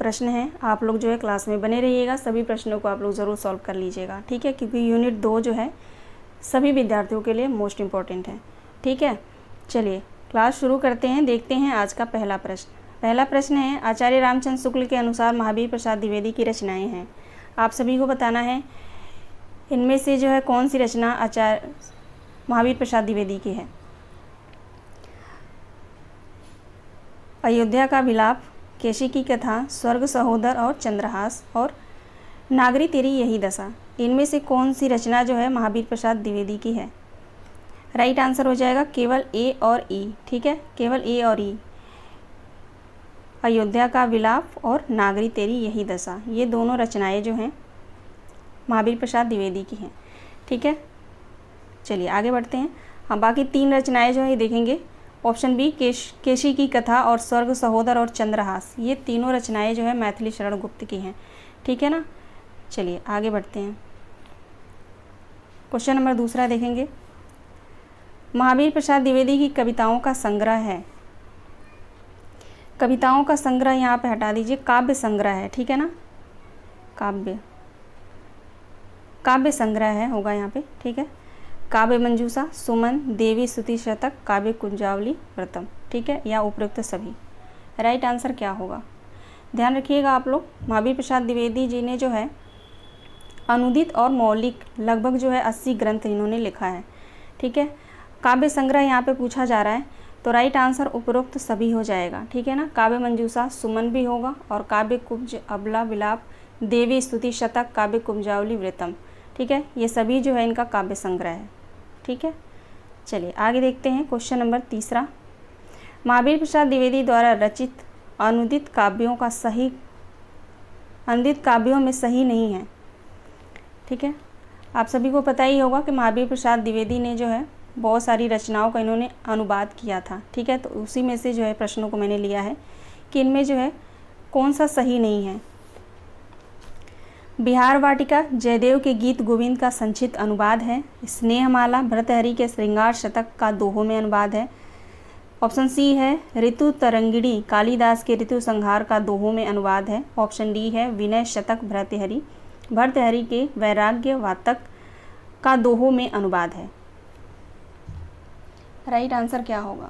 प्रश्न हैं, आप लोग जो है क्लास में बने रहिएगा, सभी प्रश्नों को आप लोग ज़रूर सॉल्व कर लीजिएगा, ठीक है, क्योंकि यूनिट 2 जो है सभी विद्यार्थियों के लिए मोस्ट इम्पॉर्टेंट है, ठीक है। चलिए क्लास शुरू करते हैं, देखते हैं आज का पहला प्रश्न। पहला प्रश्न है, आचार्य रामचंद्र शुक्ल के अनुसार महावीर प्रसाद द्विवेदी की रचनाएँ हैं। आप सभी को बताना है इनमें से जो है कौन सी रचना आचार्य महावीर प्रसाद द्विवेदी की है। अयोध्या का विलाप, केशी की कथा, स्वर्ग सहोदर और चंद्रहास और नागरी तेरी यही दशा, इनमें से कौन सी रचना जो है महावीर प्रसाद द्विवेदी की है। राइट आंसर हो जाएगा केवल ए और ई, ठीक है, केवल ए और ई। अयोध्या का विलाप और नागरी तेरी यही दशा, ये दोनों रचनाएं जो हैं महावीर प्रसाद द्विवेदी की हैं, ठीक है। चलिए आगे बढ़ते हैं, हम बाकी 3 रचनाएं जो है देखेंगे। ऑप्शन बी केशी की कथा और स्वर्ग सहोदर और चंद्रहास, ये तीनों रचनाएं जो है मैथिली शरण गुप्त की हैं, ठीक है ना। चलिए आगे बढ़ते हैं, क्वेश्चन नंबर दूसरा देखेंगे। महावीर प्रसाद द्विवेदी की कविताओं का संग्रह है, कविताओं का संग्रह यहाँ पे हटा दीजिए, काव्य संग्रह है, ठीक है ना, काव्य संग्रह है होगा यहाँ पे, ठीक है। काव्य मंजूषा, सुमन, देवी स्तुति शतक, काव्य कुंजावली, व्रतम, ठीक है, या उपयुक्त सभी। राइट आंसर क्या होगा, ध्यान रखिएगा आप लोग। महावीर प्रसाद द्विवेदी जी ने जो है अनुदित और मौलिक लगभग जो है 80 ग्रंथ इन्होंने लिखा है, ठीक है। काव्य संग्रह यहाँ पे पूछा जा रहा है, तो राइट आंसर उपरोक्त सभी हो जाएगा, ठीक है ना। काव्य मंजूषा, सुमन भी होगा, और काव्य कुब्ज, अबला, विलाप, देवी स्तुति शतक, काव्य कुंजावली, व्रतम, ठीक है, ये सभी जो है इनका काव्य संग्रह है, ठीक है। चलिए आगे देखते हैं, क्वेश्चन नंबर तीसरा। महावीर प्रसाद द्विवेदी द्वारा रचित अनुदित काव्यों में सही नहीं है, ठीक है। आप सभी को पता ही होगा कि महावीर प्रसाद द्विवेदी ने जो है बहुत सारी रचनाओं का इन्होंने अनुवाद किया था, ठीक है। तो उसी में से जो है प्रश्नों को मैंने लिया है कि इनमें जो है कौन सा सही नहीं है। बिहार वाटिका जयदेव के गीत गोविंद का संक्षिप्त अनुवाद है। स्नेहमाला भर्तृहरि के श्रृंगार शतक का दोहों में अनुवाद है। ऑप्शन सी है ऋतु तरंगिणी कालिदास के ऋतु संहार का दोहों में अनुवाद है। ऑप्शन डी है विनय शतक भर्तृहरि के वैराग्य वातक का दोहों में अनुवाद है। राइट आंसर क्या होगा,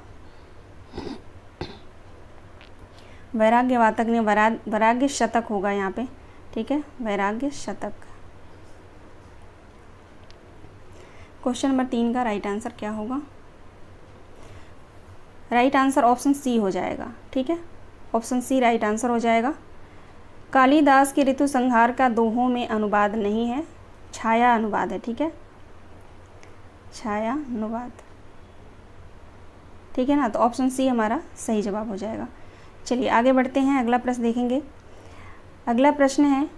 वैराग्य वातक ने वैराग्य शतक होगा यहाँ पे, ठीक है, वैराग्य शतक। क्वेश्चन नंबर 3 का राइट आंसर क्या होगा, राइट आंसर ऑप्शन सी हो जाएगा, ठीक है, ऑप्शन सी राइट आंसर हो जाएगा। कालिदास के ऋतु संहार का दोहों में अनुवाद नहीं है, छाया अनुवाद है, ठीक है, छाया अनुवाद, ठीक है ना। तो ऑप्शन सी हमारा सही जवाब हो जाएगा। चलिए आगे बढ़ते हैं, अगला प्रश्न देखेंगे। अगला प्रश्न है,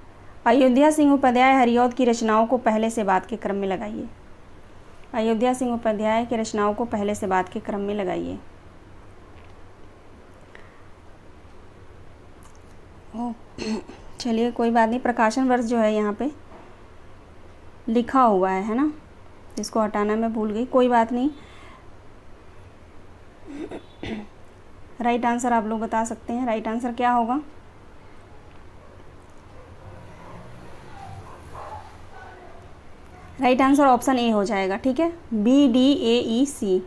अयोध्या सिंह उपाध्याय हरिऔध की रचनाओं को पहले से बाद के क्रम में लगाइए। अयोध्या सिंह उपाध्याय की रचनाओं को पहले से बाद के क्रम में लगाइए। चलिए कोई बात नहीं, प्रकाशन वर्ष जो है यहाँ पे लिखा हुआ है ना, इसको हटाना मैं भूल गई, कोई बात नहीं। राइट आंसर आप लोग बता सकते हैं, राइट आंसर क्या होगा, राइट आंसर ऑप्शन ए हो जाएगा, ठीक है, BDAEC,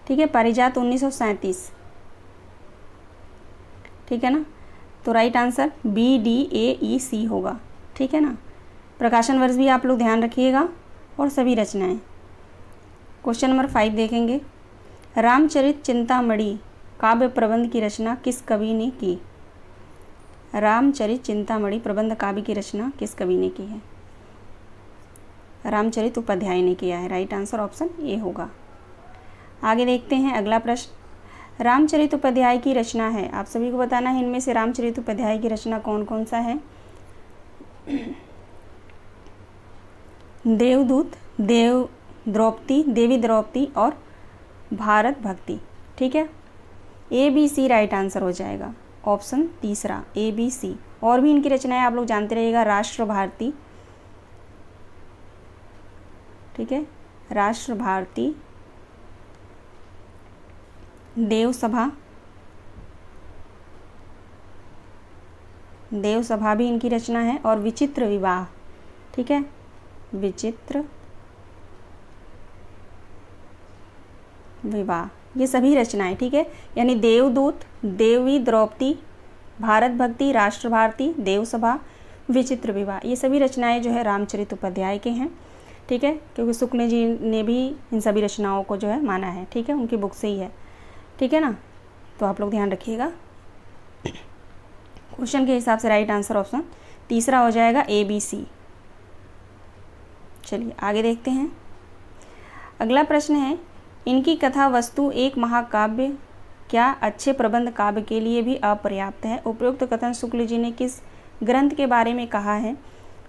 ठीक है, पारिजात 1937, ठीक है ना। तो राइट आंसर BDAEC होगा, ठीक है ना। प्रकाशन वर्ष भी आप लोग ध्यान रखिएगा और सभी रचनाएं। क्वेश्चन नंबर 5 देखेंगे। रामचरित चिंतामणि काव्य प्रबंध की रचना किस कवि ने की। रामचरित चिंतामणि प्रबंध काव्य की रचना किस कवि ने की है। रामचरित उपाध्याय ने किया है, राइट आंसर ऑप्शन ए होगा। आगे देखते हैं अगला प्रश्न। रामचरित उपाध्याय की रचना है, आप सभी को बताना है इनमें से रामचरित उपाध्याय की रचना कौन कौन सा है। देवदूत, देवी द्रौपदी और भारत भक्ति, ठीक है, ABC राइट आंसर हो जाएगा, ऑप्शन तीसरा ABC। और भी इनकी रचनाएं आप लोग जानते रहिएगा, राष्ट्र भारती, ठीक है, राष्ट्र भारती, देव सभा, देव सभा भी इनकी रचना है, और विचित्र विवाह, ठीक है, विचित्र विवाह, ये सभी रचनाएं, ठीक है। यानी देवदूत, देवी द्रौपदी, भारत भक्ति, राष्ट्र भारती, देव सभा, विचित्र विवाह, ये सभी रचनाएं जो है रामचरित उपाध्याय के हैं, ठीक है, क्योंकि शुक्ल जी ने भी इन सभी रचनाओं को जो है माना है, ठीक है, उनकी बुक से ही है, ठीक है ना। तो आप लोग ध्यान रखिएगा। क्वेश्चन के हिसाब से राइट आंसर ऑप्शन तीसरा हो जाएगा ABC। चलिए आगे देखते हैं। अगला प्रश्न है, इनकी कथा वस्तु एक महाकाव्य क्या अच्छे प्रबंध काव्य के लिए भी अपर्याप्त है? उपयुक्त कथन शुक्ल जी ने किस ग्रंथ के बारे में कहा है?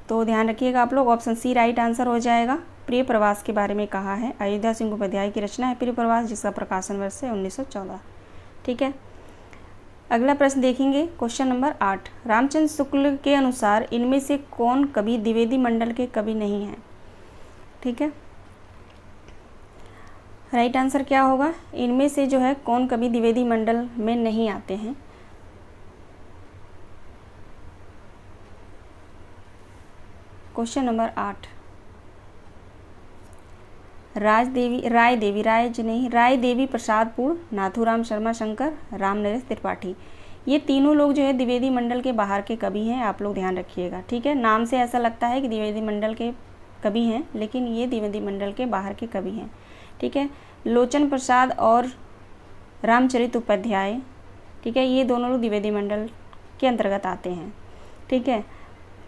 तो ध्यान रखिएगा आप लोग, ऑप्शन सी राइट आंसर हो जाएगा। प्रिय प्रवास के बारे में कहा है। अयोध्या सिंह उपाध्याय की रचना है प्रिय प्रवास, जिसका प्रकाशन वर्ष है 1914, ठीक है। अगला प्रश्न देखेंगे, क्वेश्चन नंबर 8। रामचंद्र शुक्ल के अनुसार इनमें से कौन कवि द्विवेदी मंडल के कवि नहीं हैं? ठीक है, राइट आंसर क्या होगा? इनमें से जो है कौन कवि द्विवेदी मंडल में नहीं आते हैं? Question number 8। राय देवी प्रसादपुर, नाथूराम शर्मा शंकर, राम नरेश त्रिपाठी, ये तीनों लोग जो है द्विवेदी मंडल के बाहर के कवि हैं। आप लोग ध्यान रखिएगा, ठीक है। नाम से ऐसा लगता है कि द्विवेदी मंडल के कवि हैं, लेकिन ये द्विवेदी मंडल के बाहर के कवि हैं, ठीक है। लोचन प्रसाद और रामचरित उपाध्याय, ठीक है, ये दोनों लोग द्विवेदी मंडल के अंतर्गत आते हैं, ठीक है।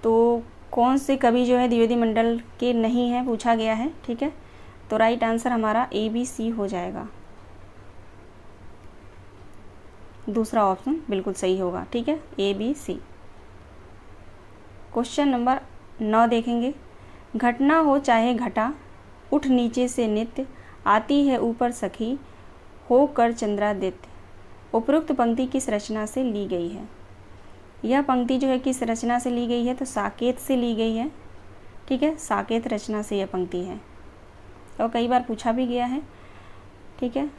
तो कौन से कवि जो है द्विवेदी मंडल के नहीं हैं पूछा गया है, ठीक है। तो राइट आंसर हमारा ABC हो जाएगा, दूसरा ऑप्शन बिल्कुल सही होगा, ठीक है, ABC। क्वेश्चन नंबर 9 देखेंगे। घटना हो चाहे घटा, उठ नीचे से नित्य, आती है ऊपर सखी, हो कर चंद्रादित्य, उपरोक्त पंक्ति किस रचना से ली गई है? यह पंक्ति जो है किस रचना से ली गई है? तो साकेत से ली गई है, ठीक है, साकेत रचना से यह पंक्ति है, और कई बार पूछा भी गया है, ठीक है।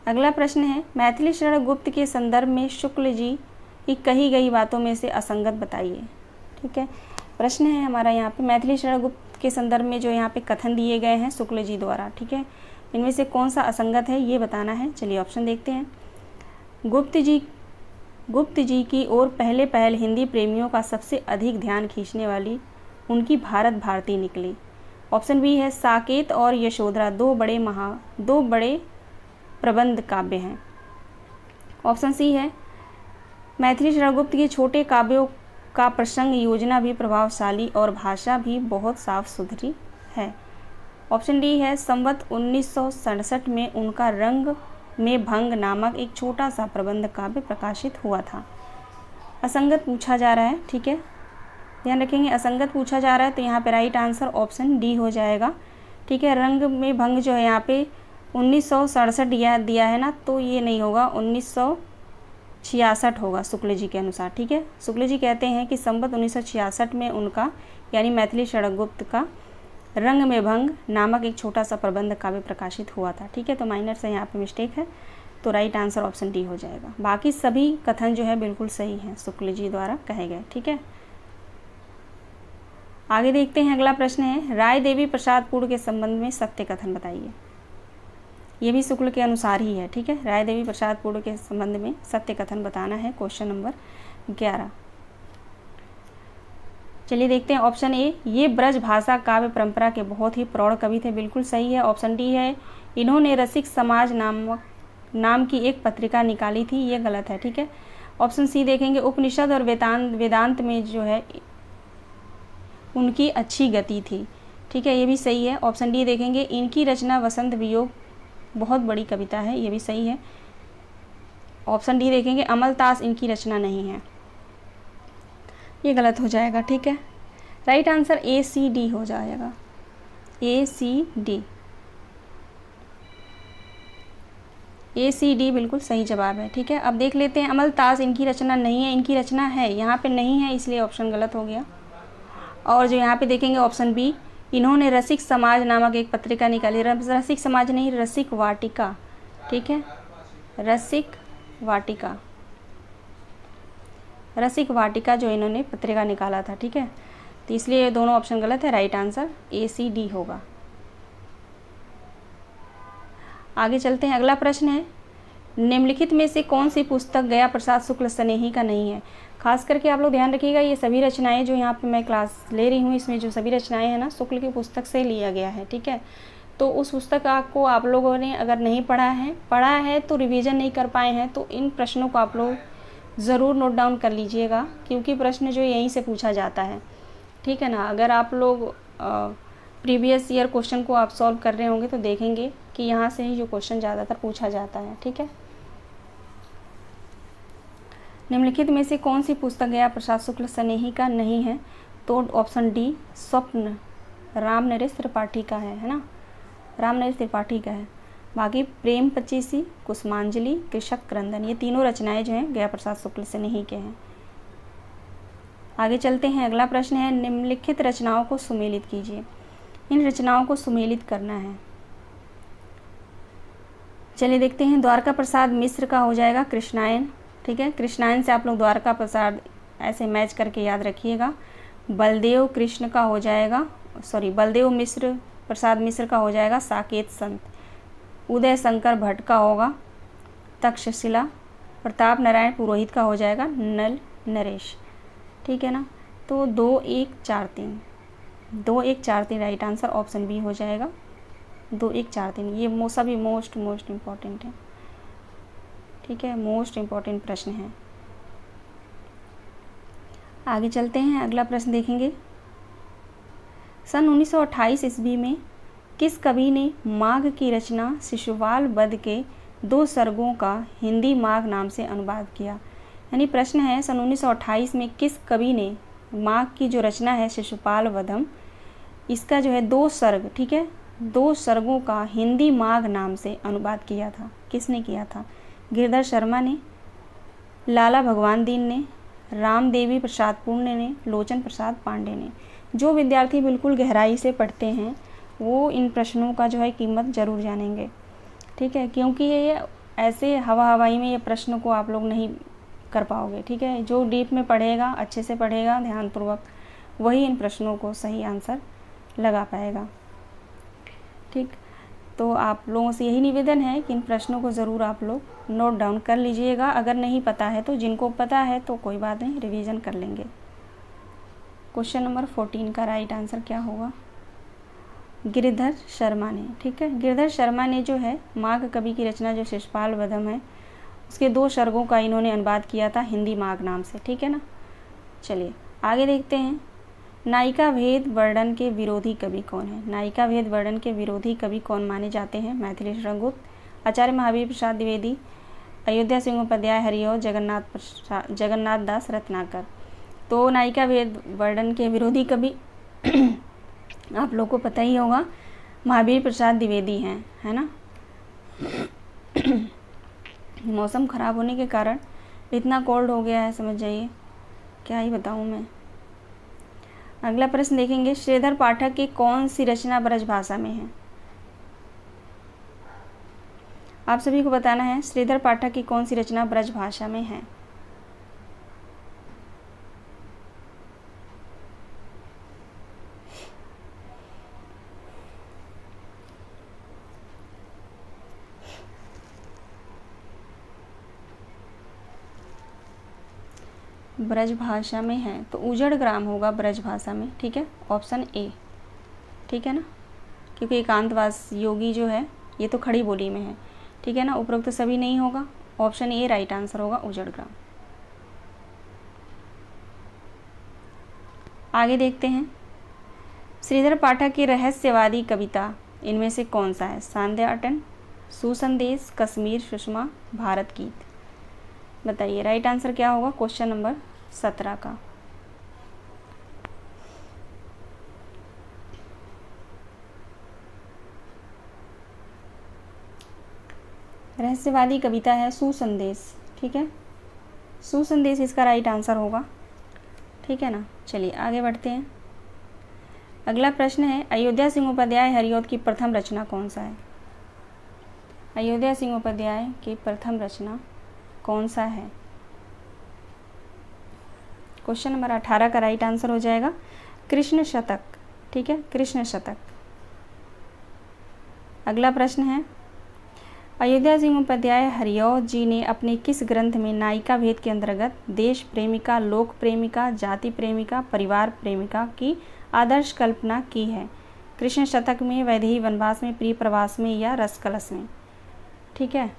अगला प्रश्न है, मैथिली शरण गुप्त के संदर्भ में शुक्ल जी की कही गई बातों में से असंगत बताइए, ठीक है। प्रश्न है हमारा यहाँ पे, मैथिली शरण गुप्त के संदर्भ में जो यहाँ पे कथन दिए गए हैं शुक्ल जी द्वारा, ठीक है, इनमें से कौन सा असंगत है ये बताना है। चलिए ऑप्शन देखते हैं। गुप्त जी की ओर पहल हिंदी प्रेमियों का सबसे अधिक ध्यान खींचने वाली उनकी भारत भारती निकली। ऑप्शन बी है, साकेत और यशोधरा दो बड़े प्रबंध काव्य हैं। ऑप्शन सी है, मैथिली शरण गुप्त के छोटे काव्यों का प्रसंग योजना भी प्रभावशाली और भाषा भी बहुत साफ सुथरी है। ऑप्शन डी है, संवत 1967 में उनका रंग में भंग नामक एक छोटा सा प्रबंध काव्य प्रकाशित हुआ था। असंगत पूछा जा रहा है, ठीक है, ध्यान रखेंगे, असंगत पूछा जा रहा है, तो यहाँ पे राइट आंसर ऑप्शन डी हो जाएगा, ठीक है। रंग में भंग जो है यहाँ पे 1967 दिया है ना, तो ये नहीं होगा, 1966 होगा शुक्ल जी के अनुसार, ठीक है। शुक्ल जी कहते हैं कि संवत 1966 में उनका यानी मैथिली शरण गुप्त का रंग में भंग नामक एक छोटा सा प्रबंध काव्य प्रकाशित हुआ था, ठीक है। तो माइनर से यहाँ पे मिस्टेक है, तो राइट आंसर ऑप्शन डी हो जाएगा। बाकी सभी कथन जो है बिल्कुल सही हैं, शुक्ल जी द्वारा कहे गए, ठीक है। आगे देखते हैं, अगला प्रश्न है, राय देवी प्रसादपुर के संबंध में सत्य कथन बताइए। ये भी शुक्ल के अनुसार ही है, ठीक है। राय देवी प्रसादपुर के संबंध में सत्य कथन बताना है, क्वेश्चन नंबर 11। चलिए देखते हैं, ऑप्शन ए, ये ब्रज भाषा काव्य परंपरा के बहुत ही प्रौढ़ कवि थे, बिल्कुल सही है। ऑप्शन डी है, इन्होंने रसिक समाज नाम की एक पत्रिका निकाली थी, ये गलत है, ठीक है। ऑप्शन सी देखेंगे, उपनिषद और वेदांत में जो है उनकी अच्छी गति थी, ठीक है, ये भी सही है। ऑप्शन डी देखेंगे, इनकी रचना वसंत वियोग बहुत बड़ी कविता है, ये भी सही है। ऑप्शन डी देखेंगे, अमलतास इनकी रचना नहीं है, ये गलत हो जाएगा, ठीक है। राइट आंसर ACD हो जाएगा, ACD बिल्कुल सही जवाब है, ठीक है। अब देख लेते हैं, अमलतास इनकी रचना नहीं है, इनकी रचना है, यहाँ पे नहीं है, इसलिए ऑप्शन गलत हो गया। और जो यहाँ पे देखेंगे ऑप्शन बी, इन्होंने रसिक समाज नामक एक पत्रिका निकाली, रसिक समाज नहीं, रसिक वाटिका, ठीक है, रसिक वाटिका। रसिक वाटिका जो इन्होंने पत्रिका निकाला था, ठीक है। तो इसलिए ये दोनों ऑप्शन गलत है, राइट आंसर ACD होगा। आगे चलते हैं, अगला प्रश्न है, निम्नलिखित में से कौन सी पुस्तक गया प्रसाद शुक्ल स्नेही का नहीं है। खास करके आप लोग ध्यान रखिएगा, ये सभी रचनाएं जो यहाँ पे मैं क्लास ले रही हूँ, इसमें जो सभी रचनाएं हैं ना, शुक्ल की पुस्तक से लिया गया है, ठीक है। तो उस पुस्तक को आप लोगों ने अगर नहीं पढ़ा है तो रिवीजन नहीं कर पाए हैं, तो इन प्रश्नों को आप लोग ज़रूर नोट डाउन कर लीजिएगा, क्योंकि प्रश्न जो यहीं से पूछा जाता है, ठीक है ना। अगर आप लोग प्रीवियस ईयर क्वेश्चन को आप सॉल्व कर रहे होंगे तो देखेंगे कि यहाँ से ही जो क्वेश्चन ज़्यादातर पूछा जाता है, ठीक है। निम्नलिखित में से कौन सी पुस्तक गया प्रसाद शुक्ल स्नेही का नहीं है, तो ऑप्शन डी स्वप्न राम नरेश त्रिपाठी का है ना, राम नरेश त्रिपाठी का है। बाकी प्रेम पचीसी, कुसुमांजलि, कृषक क्रंदन, ये तीनों रचनाएं जो हैं गया प्रसाद शुक्ल स्नेही के हैं। आगे चलते हैं, अगला प्रश्न है, निम्नलिखित रचनाओं को सुमेलित कीजिए। इन रचनाओं को सुमेलित करना है। चलिए देखते हैं, द्वारका प्रसाद मिश्र का हो जाएगा कृष्णायन, ठीक है। कृष्णायन से आप लोग द्वारका प्रसाद ऐसे मैच करके याद रखिएगा। बलदेव कृष्ण का हो जाएगा, बलदेव मिश्र प्रसाद मिश्र का हो जाएगा साकेत संत। उदय शंकर भट्ट का होगा तक्षशिला। प्रताप नारायण पुरोहित का हो जाएगा नल नरेश, ठीक है ना। तो 2 1 4 3 2 1 4 3 राइट आंसर ऑप्शन बी हो जाएगा, 2 1 4 3। ये सभी मोस्ट इम्पॉर्टेंट है, ठीक है, मोस्ट इम्पॉर्टेंट प्रश्न है। आगे चलते हैं, अगला प्रश्न देखेंगे, सन 1928 ईस्वी में किस कवि ने माघ की रचना शिशुपाल वध के 2 सर्गों का हिंदी माघ नाम से अनुवाद किया। यानी प्रश्न है, सन 1928 में किस कवि ने माघ की जो रचना है शिशुपाल वधम, इसका जो है 2 सर्ग, ठीक है, 2 सर्गों का हिंदी माघ नाम से अनुवाद किया था। किसने किया था? गिरधर शर्मा ने, लाला भगवान दीन ने, रामदेवी प्रसाद पूर्ण ने, लोचन प्रसाद पांडे ने। जो विद्यार्थी बिल्कुल गहराई से पढ़ते हैं वो इन प्रश्नों का जो है कीमत ज़रूर जानेंगे, ठीक है, क्योंकि ये ऐसे हवाई में ये प्रश्न को आप लोग नहीं कर पाओगे, ठीक है। जो डीप में पढ़ेगा, अच्छे से पढ़ेगा ध्यानपूर्वक, वही इन प्रश्नों को सही आंसर लगा पाएगा, ठीक। तो आप लोगों से यही निवेदन है कि इन प्रश्नों को ज़रूर आप लोग नोट डाउन कर लीजिएगा। अगर नहीं पता है तो जिनको पता है तो कोई बात नहीं, रिवीजन कर लेंगे। क्वेश्चन नंबर 14 का राइट आंसर क्या होगा? गिरधर शर्मा ने, ठीक है। गिरधर शर्मा ने जो है माघ कवि की रचना जो शिशुपाल वधम है उसके 2 सर्गों का इन्होंने अनुवाद किया था हिंदी माघ नाम से, ठीक है ना। चलिए आगे देखते हैं, नायिका भेद वर्णन के विरोधी कवि कौन है? नायिका भेद वर्णन के विरोधी कवि कौन माने जाते हैं? मैथिली शरण गुप्त, आचार्य महावीर प्रसाद द्विवेदी, अयोध्या सिंह उपाध्याय, हरिऔध, जगन्नाथ दास रत्नाकर। तो नायिका भेद वर्णन के विरोधी कवि आप लोग को पता ही होगा, महावीर प्रसाद द्विवेदी हैं, है ना। मौसम ख़राब होने के कारण इतना कोल्ड हो गया है, समझ जाइए, क्या ही बताऊँ मैं। अगला प्रश्न देखेंगे, श्रीधर पाठक की कौन सी रचना ब्रज भाषा में है? आप सभी को बताना है श्रीधर पाठक की कौन सी रचना ब्रज भाषा में है। ब्रज भाषा में है तो उजड़ ग्राम होगा ब्रज भाषा में, ठीक है, ऑप्शन ए, ठीक है ना, क्योंकि एकांतवास योगी जो है ये तो खड़ी बोली में है, ठीक है ना। उपरोक्त सभी नहीं होगा, ऑप्शन ए राइट आंसर होगा, उजड़ ग्राम। आगे देखते हैं, श्रीधर पाठक की रहस्यवादी कविता इनमें से कौन सा है? सांध्या अटन, सुसंदेश, कश्मीर सुषमा, भारत गीत। बताइए राइट आंसर क्या होगा क्वेश्चन नंबर 17 का। रहस्यवादी कविता है सुसंदेश, ठीक है, सुसंदेश इसका राइट आंसर होगा, ठीक है ना। चलिए आगे बढ़ते हैं, अगला प्रश्न है, अयोध्या सिंह उपाध्याय हरिऔध की प्रथम रचना कौन सा है? अयोध्या सिंह उपाध्याय की प्रथम रचना कौन सा है? क्वेश्चन नंबर 18 का राइट आंसर हो जाएगा कृष्ण शतक। ठीक है, कृष्ण शतक। अगला प्रश्न है, अयोध्या सिंह उपाध्याय हरिऔध जी ने अपने किस ग्रंथ में नायिका भेद के अंतर्गत देश प्रेमिका, लोक प्रेमिका, जाति प्रेमिका, परिवार प्रेमिका की आदर्श कल्पना की है? कृष्ण शतक में, वैदेही वनवास में, प्रिय प्रवास में या रस कलश में? ठीक है,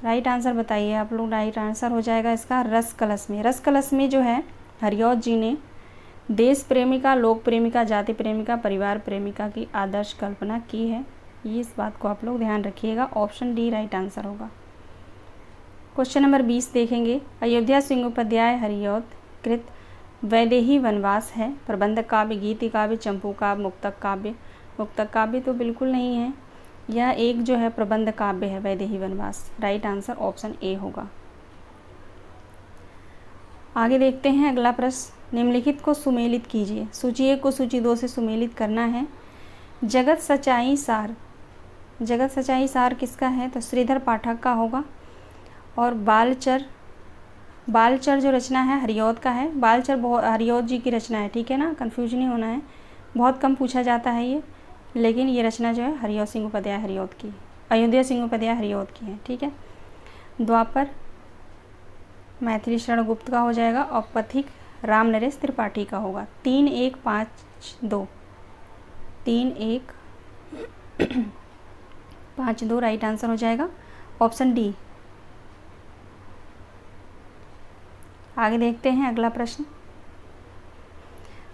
राइट आंसर बताइए आप लोग। राइट आंसर हो जाएगा इसका रस कलश में। रस कलश में जो है हरिऔध जी ने देश प्रेमिका, लोक प्रेमिका, जाति प्रेमिका, परिवार प्रेमिका की आदर्श कल्पना की है। ये इस बात को आप लोग ध्यान रखिएगा। ऑप्शन डी राइट आंसर होगा। क्वेश्चन नंबर 20 देखेंगे, अयोध्या सिंह उपाध्याय हरिऔध कृत वैदेही वनवास है प्रबंध काव्य, गीति काव्य, चंपू काव्य, मुक्तक काव्य? मुक्तक काव्य तो बिल्कुल नहीं है, यह एक जो है प्रबंध काव्य है वैदेही वनवास। राइट आंसर ऑप्शन ए होगा। आगे देखते हैं अगला प्रश्न, निम्नलिखित को सुमेलित कीजिए। सूची 1 को सूची 2 से सुमेलित करना है। जगत सच्चाई सार, जगत सच्चाई सार किसका है? तो श्रीधर पाठक का होगा। और बालचर, बालचर जो रचना है हरिऔध का है। बालचर हरिऔध जी की रचना है, ठीक है ना, कन्फ्यूज नहीं होना है। बहुत कम पूछा जाता है ये, लेकिन ये रचना जो है हरिऔध सिंह उपाध्याय हरिऔध की, अयोध्या सिंह उपाध्याय हरिऔध की है। ठीक है। द्वापर मैथिली शरण गुप्त का हो जाएगा और पथिक राम नरेश त्रिपाठी का होगा। 3-1-5-2, 3-1-5-2 राइट आंसर हो जाएगा ऑप्शन डी। आगे देखते हैं अगला प्रश्न।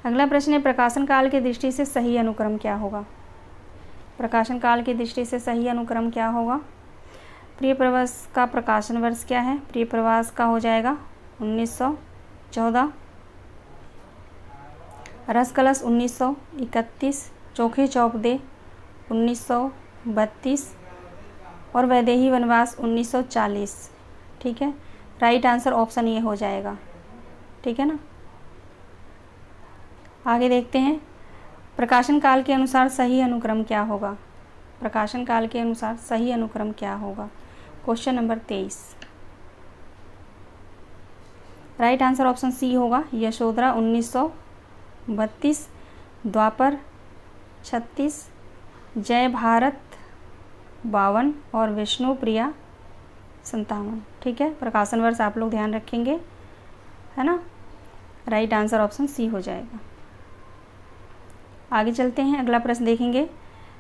अगला प्रश्न है, प्रकाशन काल की दृष्टि से सही अनुक्रम क्या होगा? प्रकाशन काल की दृष्टि से सही अनुक्रम क्या होगा? प्रिय प्रवास का प्रकाशन वर्ष क्या है? प्रिय प्रवास का हो जाएगा 1914, रस कलश 1931, चोखे चौपदे 1932 और वैदेही वनवास 1940। ठीक है, राइट आंसर ऑप्शन ये हो जाएगा। ठीक है ना। आगे देखते हैं, प्रकाशन काल के अनुसार सही अनुक्रम क्या होगा? प्रकाशन काल के अनुसार सही अनुक्रम क्या होगा? Question number 23, right answer option C होगा। यशोधरा 1932, द्वापर 36, जय भारत 52 और विष्णु प्रिया 57। ठीक है, प्रकाशन वर्ष आप लोग ध्यान रखेंगे, है ना। राइट आंसर ऑप्शन सी हो जाएगा। आगे चलते हैं, अगला प्रश्न देखेंगे,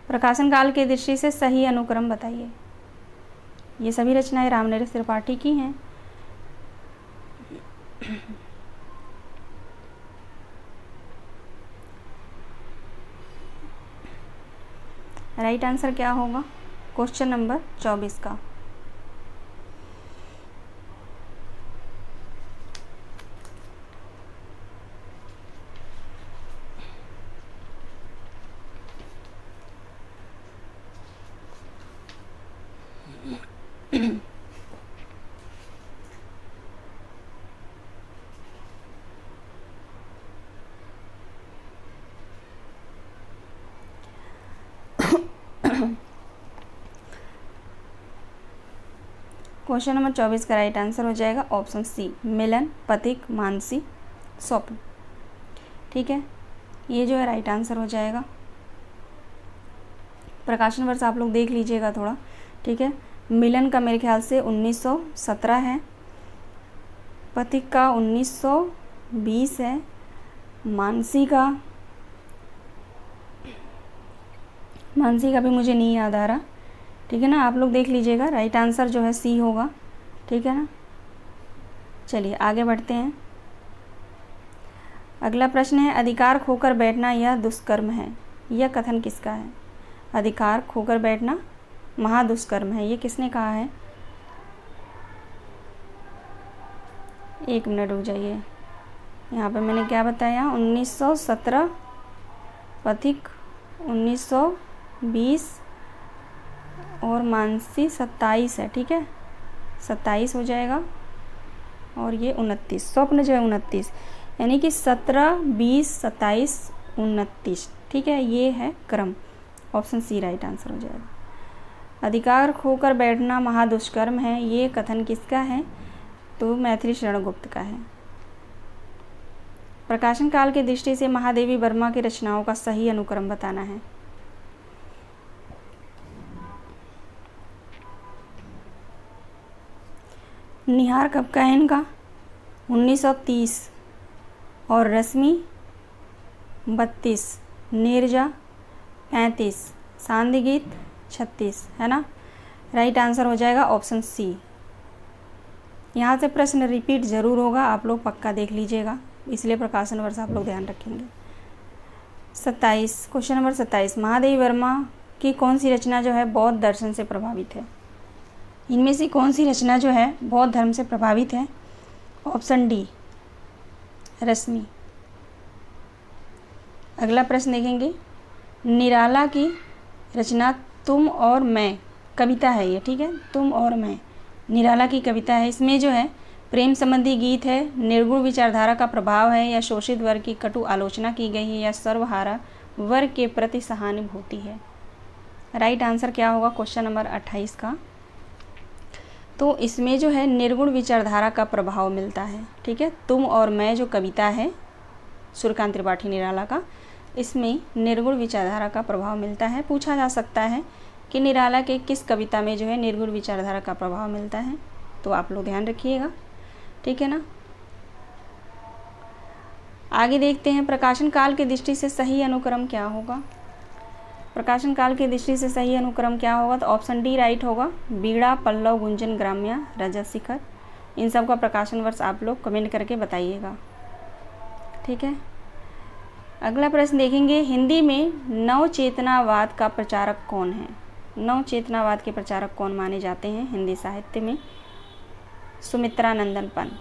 प्रकाशन काल की दृष्टि से सही अनुक्रम बताइए। ये सभी रचनाएं राम नरेश त्रिपाठी की हैं। राइट आंसर क्या होगा क्वेश्चन नंबर 24 का? क्वेश्चन नंबर 24 का राइट आंसर हो जाएगा ऑप्शन सी, मिलन, पथिक, मानसी, स्वप्न। ठीक है, ये जो है राइट आंसर हो जाएगा। प्रकाशन वर्ष आप लोग देख लीजिएगा थोड़ा। ठीक है, मिलन का मेरे ख्याल से 1917 है, पथिक का 1920 है, मानसी का भी मुझे नहीं याद आ रहा। ठीक है ना, आप लोग देख लीजिएगा। राइट आंसर जो है सी होगा। ठीक है ना। चलिए आगे बढ़ते हैं। अगला प्रश्न है, अधिकार खोकर बैठना यह दुष्कर्म है, यह कथन किसका है? अधिकार खोकर बैठना महादुष्कर्म है, ये किसने कहा है? एक मिनट रुक जाइए, यहाँ पे मैंने क्या बताया? 1917, पथिक 1920 और मानसी 27 है। ठीक है, 27 हो जाएगा और ये 29, स्वप्न जो है 29, यानी कि 17, 20, 27, 29। ठीक है, ये है क्रम। ऑप्शन सी राइट आंसर हो जाएगा। अधिकार खोकर बैठना महादुष्कर्म है, ये कथन किसका है? तो मैथिली शरण गुप्त का है। प्रकाशन काल की दृष्टि से महादेवी वर्मा की रचनाओं का सही अनुक्रम बताना है। निहार कब का है इनका? 1930 और रश्मि 32, नीरजा 35, सांदी गीत 36, है ना। राइट आंसर हो जाएगा ऑप्शन सी। यहाँ से प्रश्न रिपीट ज़रूर होगा, आप लोग पक्का देख लीजिएगा, इसलिए प्रकाशन वर्ष आप लोग ध्यान रखेंगे। 27, क्वेश्चन नंबर 27, महादेवी वर्मा की कौन सी रचना जो है बौद्ध दर्शन से प्रभावित है? इनमें से कौन सी रचना जो है बौद्ध धर्म से प्रभावित है? ऑप्शन डी, रश्मि। अगला प्रश्न देखेंगे, निराला की रचना तुम और मैं कविता है ये, ठीक है, तुम और मैं निराला की कविता है। इसमें जो है प्रेम संबंधी गीत है, निर्गुण विचारधारा का प्रभाव है, या शोषित वर्ग की कटु आलोचना की गई है, या सर्वहारा वर्ग के प्रति सहानुभूति है। राइट आंसर क्या होगा क्वेश्चन नंबर 28 का? तो इसमें जो है निर्गुण विचारधारा का प्रभाव मिलता है, ठीक है। तुम और मैं जो कविता है सूर्यकांत त्रिपाठी निराला का, इसमें निर्गुण विचारधारा का प्रभाव मिलता है। पूछा जा सकता है कि निराला के किस कविता में जो है निर्गुण विचारधारा का प्रभाव मिलता है, तो आप लोग ध्यान रखिएगा, ठीक है ना। आगे देखते हैं, प्रकाशन काल की दृष्टि से सही अनुक्रम क्या होगा? प्रकाशन काल की दृष्टि से सही अनुक्रम क्या होगा? तो ऑप्शन डी राइट होगा, बीड़ा, पल्लव, गुंजन, ग्राम्या, रजत शिखर। इन सब का प्रकाशन वर्ष आप लोग कमेंट करके बताइएगा, ठीक है। अगला प्रश्न देखेंगे, हिंदी में नवचेतनावाद का प्रचारक कौन है? नवचेतनावाद के प्रचारक कौन माने जाते हैं हिंदी साहित्य में? सुमित्रा नंदन पंत,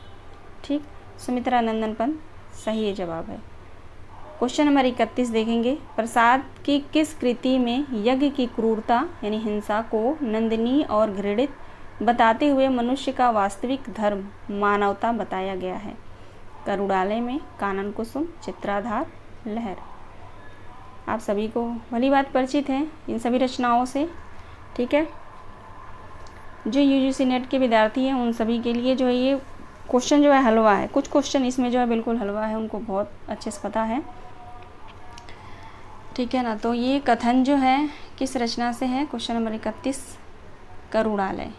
ठीक, सुमित्रा नंदन पंत सही जवाब है। क्वेश्चन नंबर 31 देखेंगे, प्रसाद की किस कृति में यज्ञ की क्रूरता यानी हिंसा को निंदनीय और घृणित बताते हुए मनुष्य का वास्तविक धर्म मानवता बताया गया है? करुणालय में, कानन कुसुम, चित्राधार, लहर। आप सभी को भली बात परिचित है इन सभी रचनाओं से, ठीक है। जो यूजीसी नेट के विद्यार्थी हैं उन सभी के लिए जो है ये क्वेश्चन जो है हलवा है, कुछ क्वेश्चन इसमें जो है बिल्कुल हलवा है, उनको बहुत अच्छे से पता है, ठीक है ना। तो ये कथन जो है किस रचना से है? Question number 31 करुणालय।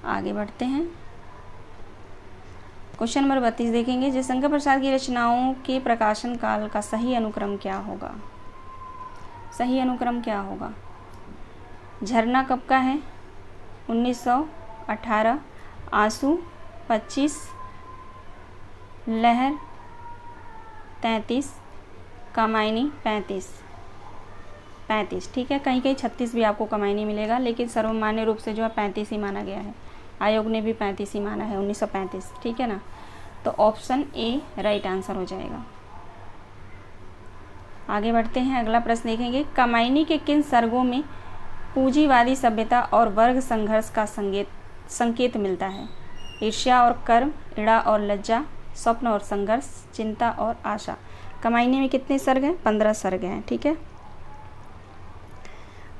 आगे बढ़ते हैं, क्वेश्चन नंबर 32 देखेंगे, जयशंकर प्रसाद की रचनाओं के प्रकाशन काल का सही अनुक्रम क्या होगा? सही अनुक्रम क्या होगा? झरना कब का है? 1918, आंसू 25, लहर 33, कामायनी 35, ठीक है। कहीं कहीं 36 भी आपको कामायनी मिलेगा, लेकिन सर्वमान्य रूप से जो है 35 ही माना गया है, आयोग ने भी 35 ही माना है, 1935, ठीक है ना। तो ऑप्शन ए राइट आंसर हो जाएगा। आगे बढ़ते हैं, अगला प्रश्न देखेंगे, कामायनी के किन सर्गों में पूंजीवादी सभ्यता और वर्ग संघर्ष का संकेत मिलता है? ईर्ष्या और कर्म, इड़ा और लज्जा, स्वप्न और संघर्ष, चिंता और आशा। कामायनी में कितने सर्ग हैं? 15 सर्ग हैं, ठीक है।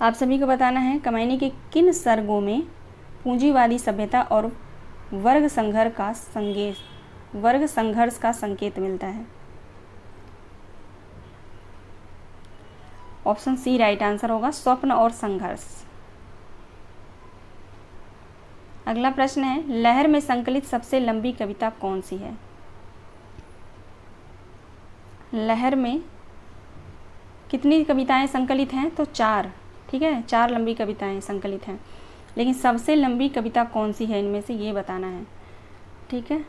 आप सभी को बताना है कामायनी के किन सर्गों में पूंजीवादी सभ्यता और वर्ग संघर्ष का संकेत मिलता है? ऑप्शन सी राइट आंसर होगा, स्वप्न और संघर्ष। अगला प्रश्न है, लहर में संकलित सबसे लंबी कविता कौन सी है? लहर में कितनी कविताएं संकलित हैं? तो 4, ठीक है, 4 लंबी कविताएं संकलित हैं, लेकिन सबसे लंबी कविता कौन सी है इनमें से ये बताना है, ठीक है।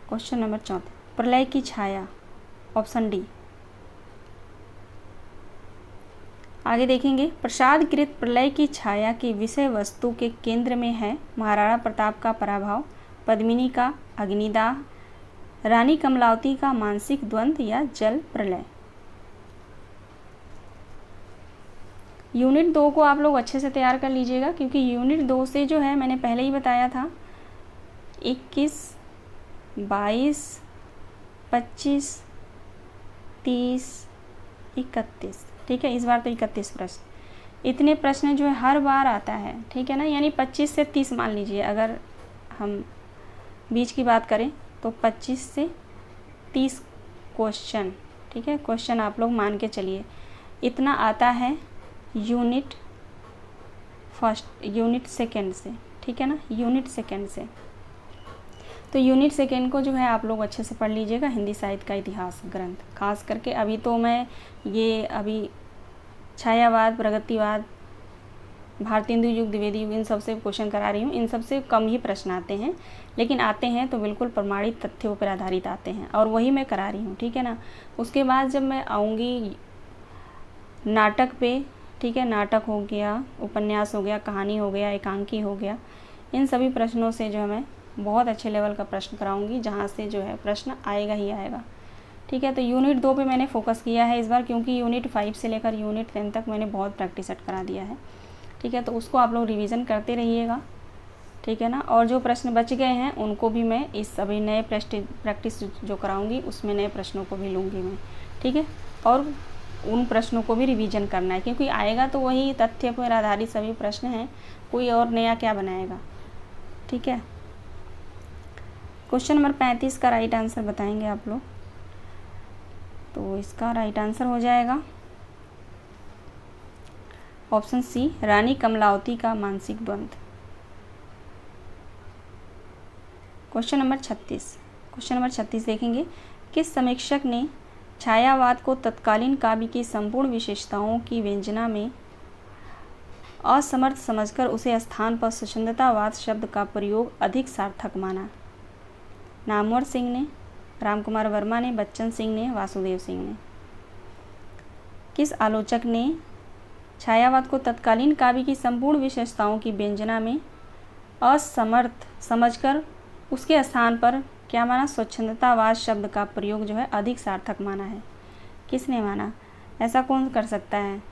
क्वेश्चन नंबर 34, प्रलय की छाया, ऑप्शन डी। आगे देखेंगे, प्रसाद कृत प्रलय की छाया की विषय वस्तु के केंद्र में है महाराणा प्रताप का पराभव, पद्मिनी का अग्निदाह, रानी कमलावती का मानसिक द्वंद्व या जल प्रलय। यूनिट 2 को आप लोग अच्छे से तैयार कर लीजिएगा, क्योंकि यूनिट 2 से जो है मैंने पहले ही बताया था 21, 22, 25, 30, 31, ठीक है। इस बार तो 31 प्रश्न, इतने प्रश्न जो है हर बार आता है, ठीक है ना। यानी 25 से 30 मान लीजिए, अगर हम बीच की बात करें तो 25 से 30 क्वेश्चन, ठीक है, क्वेश्चन आप लोग मान के चलिए। इतना आता है यूनिट सेकेंड से, ठीक है ना, यूनिट सेकेंड से। तो यूनिट सेकेंड को जो है आप लोग अच्छे से पढ़ लीजिएगा, हिंदी साहित्य का इतिहास ग्रंथ खास करके। अभी तो मैं अभी छायावाद, प्रगतिवाद, भारतीय हिंदू युग, द्विवेदी युग, इन सब से क्वेश्चन करा रही हूँ। इन सब से कम ही प्रश्न आते हैं, लेकिन आते हैं तो बिल्कुल प्रमाणित तथ्यों पर आधारित आते हैं, और वही मैं करा रही हूँ, ठीक है ना। उसके बाद जब मैं आऊँगी नाटक पे, ठीक है, नाटक हो गया, उपन्यास हो गया, कहानी हो गया, एकांकी हो गया, इन सभी प्रश्नों से जो है मैं बहुत अच्छे लेवल का प्रश्न कराऊंगी, जहाँ से जो है प्रश्न आएगा ही आएगा, ठीक है। तो यूनिट 2 पे मैंने फोकस किया है इस बार, क्योंकि यूनिट 5 से लेकर यूनिट 10 तक मैंने बहुत प्रैक्टिस सेट करा दिया है, ठीक है। तो उसको आप लोग रिवीजन करते रहिएगा, ठीक है ना। और जो प्रश्न बच गए हैं उनको भी मैं इस अभी नए प्रैक्टिस जो कराऊंगी उसमें नए प्रश्नों को भी लूँगी मैं, ठीक है। और उन प्रश्नों को भी रिवीजन करना है, क्योंकि आएगा तो वही तथ्य पर आधारित सभी प्रश्न हैं, कोई और नया क्या बनाएगा, ठीक है। क्वेश्चन नंबर 35 का राइट आंसर बताएंगे आप लोग। तो इसका राइट आंसर हो जाएगा ऑप्शन सी, रानी कमलावती का मानसिक द्वंद्व। क्वेश्चन नंबर 36 देखेंगे, किस समीक्षक ने छायावाद को तत्कालीन काव्य की संपूर्ण विशेषताओं की व्यंजना में असमर्थ समझकर उसे स्थान पर स्वच्छंदतावाद शब्द का प्रयोग अधिक सार्थक माना? नामवर सिंह ने, रामकुमार वर्मा ने, बच्चन सिंह ने, वासुदेव सिंह ने। किस आलोचक ने छायावाद को तत्कालीन काव्य की संपूर्ण विशेषताओं की व्यंजना में असमर्थ समझकर उसके स्थान पर क्या माना? स्वच्छंदतावाद शब्द का प्रयोग जो है अधिक सार्थक माना है। किसने माना? ऐसा कौन कर सकता है?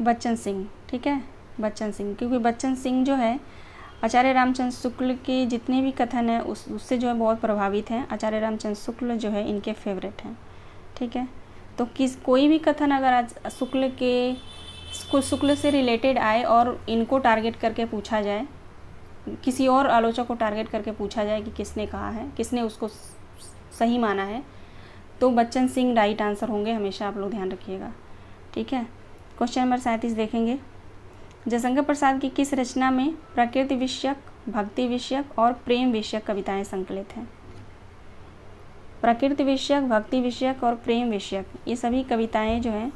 बच्चन सिंह, ठीक है, बच्चन सिंह, क्योंकि बच्चन सिंह जो है आचार्य रामचंद्र शुक्ल के जितने भी कथन हैं उससे जो है बहुत प्रभावित हैं। आचार्य रामचंद्र शुक्ल जो है इनके फेवरेट हैं, ठीक है। तो कोई भी कथन अगर शुक्ल से रिलेटेड आए और इनको टारगेट करके पूछा जाए, किसी और आलोचक को टारगेट करके पूछा जाए कि किसने कहा है, किसने उसको सही माना है, तो बच्चन सिंह राइट आंसर होंगे, हमेशा आप लोग ध्यान रखिएगा, ठीक है। क्वेश्चन नंबर 37 देखेंगे, जयशंकर प्रसाद की किस रचना में प्रकृति विषयक, भक्ति विषयक और प्रेम विषयक कविताएं संकलित हैं? प्रकृति विषयक, भक्ति विषयक और प्रेम विषयक, ये सभी कविताएं जो हैं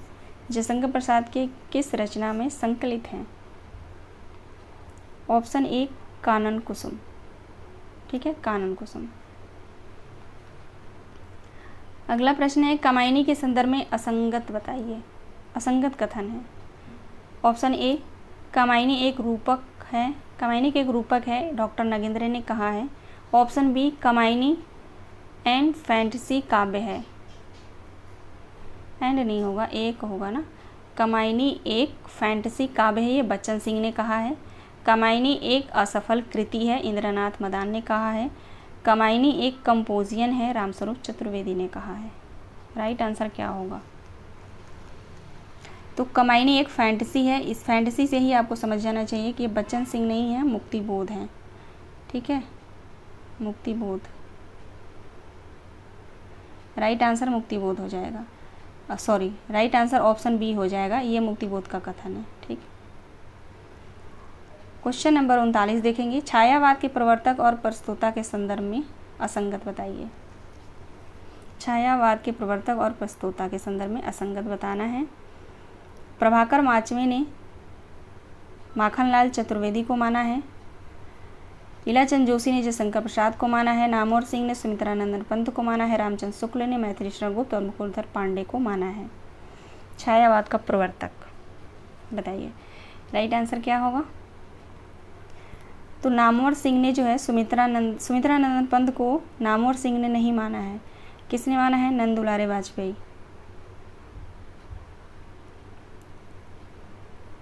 जयशंकर प्रसाद के किस रचना में संकलित हैं? ऑप्शन ए, कानन कुसुम, ठीक है, कानन कुसुम। अगला प्रश्न है, कामायनी के संदर्भ में असंगत बताइए, असंगत कथन है। ऑप्शन ए, कामायनी एक रूपक है, कामायनी के एक रूपक है, डॉक्टर नगेंद्र ने कहा है। Option B, Kamayani and fantasy काव्य है, एंड नहीं होगा, एक होगा ना। कामायनी एक फैंटेसी काव्य है, ये बच्चन सिंह ने कहा है। कामायनी एक असफल कृति है, इंद्रनाथ मदान ने कहा है। कामायनी एक कंपोजियन है, रामस्वरूप चतुर्वेदी ने कहा है। राइट आंसर क्या होगा? तो कामायनी एक फैंटेसी है, इस फैंटेसी से ही आपको समझ जाना चाहिए कि ये बच्चन सिंह नहीं है, मुक्तिबोध है, ठीक है, मुक्तिबोध। राइट आंसर मुक्तिबोध हो जाएगा, sorry, right answer option B हो जाएगा, ये मुक्तिबोध का कथन है, ठीक। क्वेश्चन नंबर 39 देखेंगे, छायावाद के प्रवर्तक और प्रस्तोता के संदर्भ में असंगत बताइए। छायावाद के प्रवर्तक और प्रस्तोता के संदर्भ में असंगत बताना है। प्रभाकर माचवे ने माखनलाल चतुर्वेदी को माना है। लीलाचंद जोशी ने जयशंकर प्रसाद को माना है। नामवर सिंह ने सुमित्रानंदन पंत को माना है। रामचंद्र शुक्ल ने मैथिली शरण गुप्त और मुकुलधर पांडे को माना है। छायावाद का प्रवर्तक बताइए, राइट आंसर क्या होगा? तो नामवर सिंह ने जो है सुमित्रानंदन पंत को नामवर सिंह ने नहीं माना है। किसने माना है? नंद दुलारे वाजपेयी,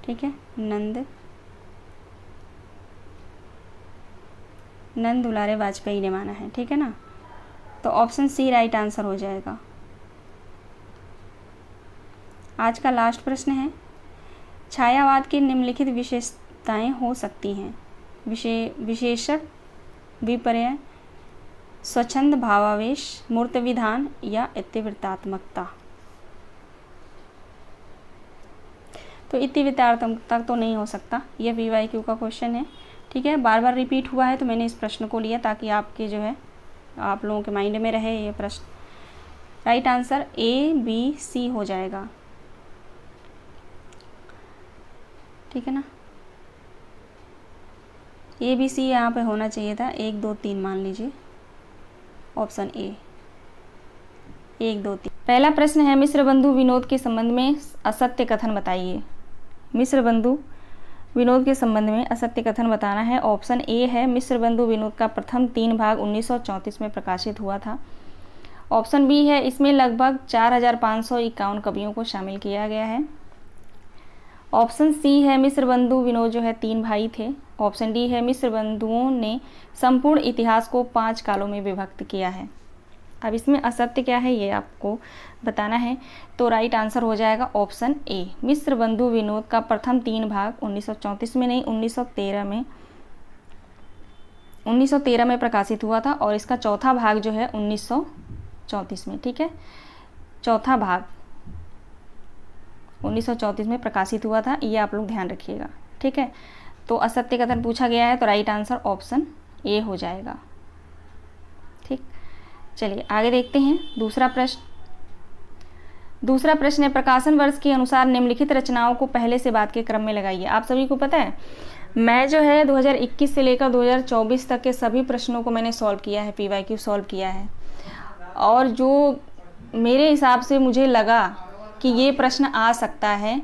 ठीक है, नंद दुलारे वाजपेयी ने माना है, ठीक है ना। तो ऑप्शन सी राइट आंसर हो जाएगा। आज का लास्ट प्रश्न है, छायावाद की निम्नलिखित विशेषताएं हो सकती हैं। विशेषक विपर्य, स्वच्छंद भावावेश, मूर्त विधान या इतिवृत्तात्मकता। तो इतिवृत्तात्मकता तो नहीं हो सकता, यह PYQ का क्वेश्चन है। ठीक है, बार बार रिपीट हुआ है तो मैंने इस प्रश्न को लिया ताकि आपके जो है आप लोगों के माइंड में रहे ये प्रश्न। राइट आंसर ABC हो जाएगा। ठीक है ना, ABC यहाँ पे होना चाहिए था। 1 2 3 मान लीजिए, ऑप्शन A 1 2 3। पहला प्रश्न है मिश्र बंधु विनोद के संबंध में असत्य कथन बताइए। मिश्र बंधु विनोद के संबंध में असत्य कथन बताना है। ऑप्शन A है मिश्र बंधु विनोद का प्रथम 3 भाग 1934 में प्रकाशित हुआ था। ऑप्शन B है इसमें लगभग 4551 कवियों को शामिल किया गया है। ऑप्शन C है मिश्र बंधु विनोद जो है 3 भाई थे। ऑप्शन D है मिश्र बंधुओं ने संपूर्ण इतिहास को 5 कालों में विभक्त किया है। अब इसमें असत्य क्या है ये आपको बताना है। तो राइट आंसर हो जाएगा ऑप्शन A, मिश्र बंधु विनोद का प्रथम 3 भाग 1934 में नहीं 1913 में प्रकाशित हुआ था और इसका चौथा भाग जो है 1934 में। ठीक है, चौथा भाग 1934 में प्रकाशित हुआ था, ये आप लोग ध्यान रखिएगा। ठीक है, तो असत्य कथन पूछा गया है तो राइट आंसर ऑप्शन A हो जाएगा। ठीक, चलिए आगे देखते हैं दूसरा प्रश्न। दूसरा प्रश्न है प्रकाशन वर्ष के अनुसार निम्नलिखित रचनाओं को पहले से बाद के क्रम में लगाइए। आप सभी को पता है मैं जो है 2021 से लेकर 2024 तक के सभी प्रश्नों को मैंने सॉल्व किया है, PYQ सॉल्व किया है, और जो मेरे हिसाब से मुझे लगा कि ये प्रश्न आ सकता है।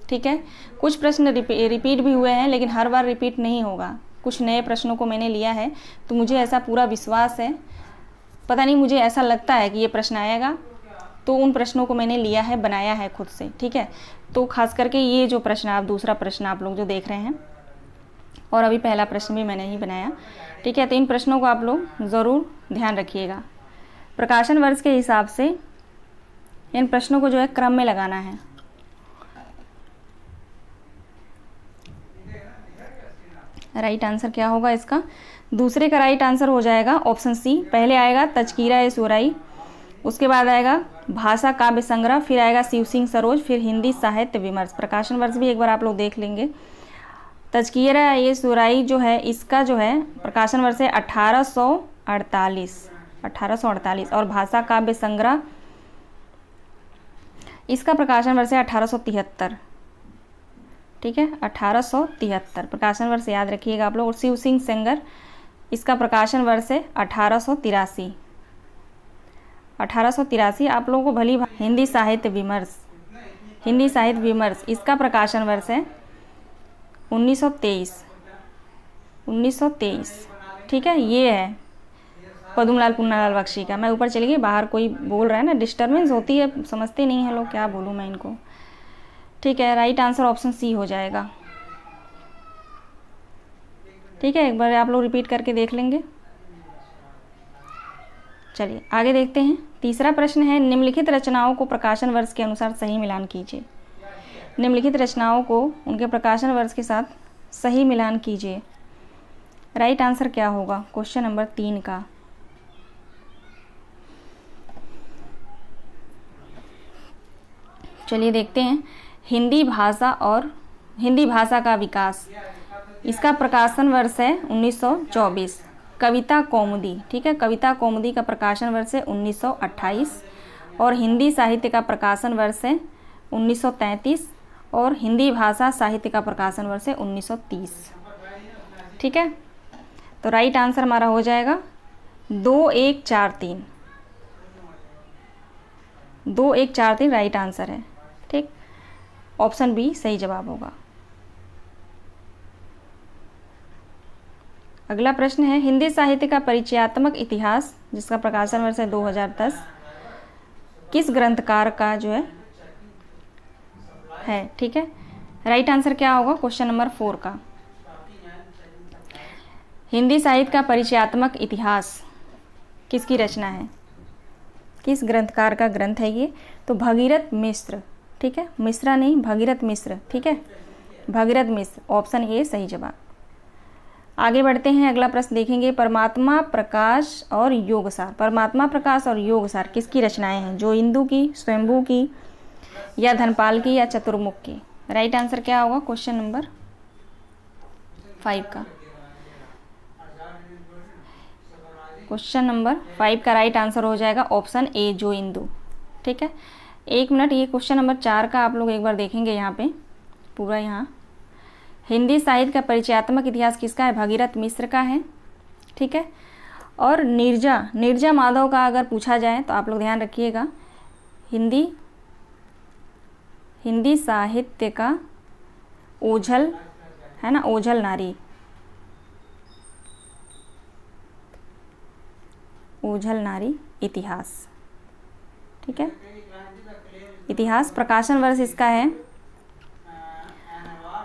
ठीक है, कुछ प्रश्न रिपीट भी हुए हैं लेकिन हर बार रिपीट नहीं होगा। कुछ नए प्रश्नों को मैंने लिया है तो मुझे ऐसा पूरा विश्वास है, पता नहीं मुझे ऐसा लगता है कि ये प्रश्न आएगा, तो उन प्रश्नों को मैंने लिया है, बनाया है खुद से। ठीक है, तो खास करके ये जो प्रश्न आप दूसरा प्रश्न आप लोग जो देख रहे हैं और अभी पहला प्रश्न भी मैंने ही बनाया। ठीक है, तो इन प्रश्नों को आप लोग ज़रूर ध्यान रखिएगा। प्रकाशन वर्ष के हिसाब से इन प्रश्नों को जो है क्रम में लगाना है। राइट आंसर क्या होगा इसका? दूसरे का राइट आंसर हो जाएगा ऑप्शन C। पहले आएगा तज़किरा-ए-शुराई, उसके बाद आएगा भाषा काव्य संग्रह, फिर आएगा शिव सिंह सरोज, फिर हिंदी साहित्य विमर्श। प्रकाशन वर्ष भी एक बार आप लोग देख लेंगे। तज़किरा-ए-शुराई जो है इसका जो है प्रकाशन वर्ष है 1848 और भाषा काव्य संग्रह इसका प्रकाशन वर्ष है 1873। ठीक है, 1873 प्रकाशन वर्ष याद रखिएगा आप लोग। और शिव सिंह सेंगर इसका प्रकाशन वर्ष है 1883 आप लोगों को भली। हिंदी साहित्य विमर्श इसका प्रकाशन वर्ष है 1923। ठीक है, ये है पद्मलाल पुन्नालाल बख्शी का। मैं ऊपर चली गई, बाहर कोई बोल रहा है ना, डिस्टर्बेंस होती है, समझते नहीं हैं लोग, क्या बोलूँ मैं इनको। ठीक है, राइट आंसर ऑप्शन C हो जाएगा। ठीक है, एक बार आप लोग रिपीट करके देख लेंगे। चलिए आगे देखते हैं। तीसरा प्रश्न है निम्नलिखित रचनाओं को प्रकाशन वर्ष के अनुसार सही मिलान कीजिए। निम्नलिखित रचनाओं को उनके प्रकाशन वर्ष के साथ सही मिलान कीजिए। राइट आंसर क्या होगा क्वेश्चन नंबर 3 का? चलिए देखते हैं। हिंदी भाषा का विकास, इसका प्रकाशन वर्ष है 1924। कविता कौमुदी, ठीक है, कविता कौमुदी का प्रकाशन वर्ष है 1928 और हिंदी साहित्य का प्रकाशन वर्ष है 1933 और हिंदी भाषा साहित्य का प्रकाशन वर्ष है 1930। ठीक है, तो राइट आंसर हमारा हो जाएगा 2143। 2143 राइट आंसर है। ठीक, ऑप्शन B सही जवाब होगा। अगला प्रश्न है हिंदी साहित्य का परिचयात्मक इतिहास, जिसका प्रकाशन वर्ष है 2010, किस ग्रंथकार का जो है। ठीक है, राइट आंसर क्या होगा क्वेश्चन नंबर 4 का? हिंदी साहित्य का परिचयात्मक इतिहास किसकी रचना है, किस ग्रंथकार का ग्रंथ है ये? तो भगीरथ मिश्र। ठीक है, मिश्रा नहीं, भगीरथ मिश्र। ठीक है, भगीरथ मिश्र, ऑप्शन A सही जवाब। आगे बढ़ते हैं, अगला प्रश्न देखेंगे। परमात्मा प्रकाश और योगसार, परमात्मा प्रकाश और योगसार किसकी रचनाएं हैं? जो इंदु की, स्वयंभू की, या धनपाल की, या चतुर्मुख की? राइट आंसर क्या होगा क्वेश्चन नंबर 5 का? क्वेश्चन नंबर 5 का राइट आंसर हो जाएगा ऑप्शन ए, जो इंदु। ठीक है, 1 मिनट, ये क्वेश्चन नंबर 4 का आप लोग एक बार देखेंगे यहाँ पे पूरा। यहाँ हिंदी साहित्य का परिचयात्मक इतिहास किसका है? भगीरथ मिश्र का है। ठीक है, और नीरजा माधव का अगर पूछा जाए तो आप लोग ध्यान रखिएगा, हिंदी साहित्य का ओझल है ना, ओझल नारी, ओझल नारी इतिहास। ठीक है, इतिहास, प्रकाशन वर्ष इसका है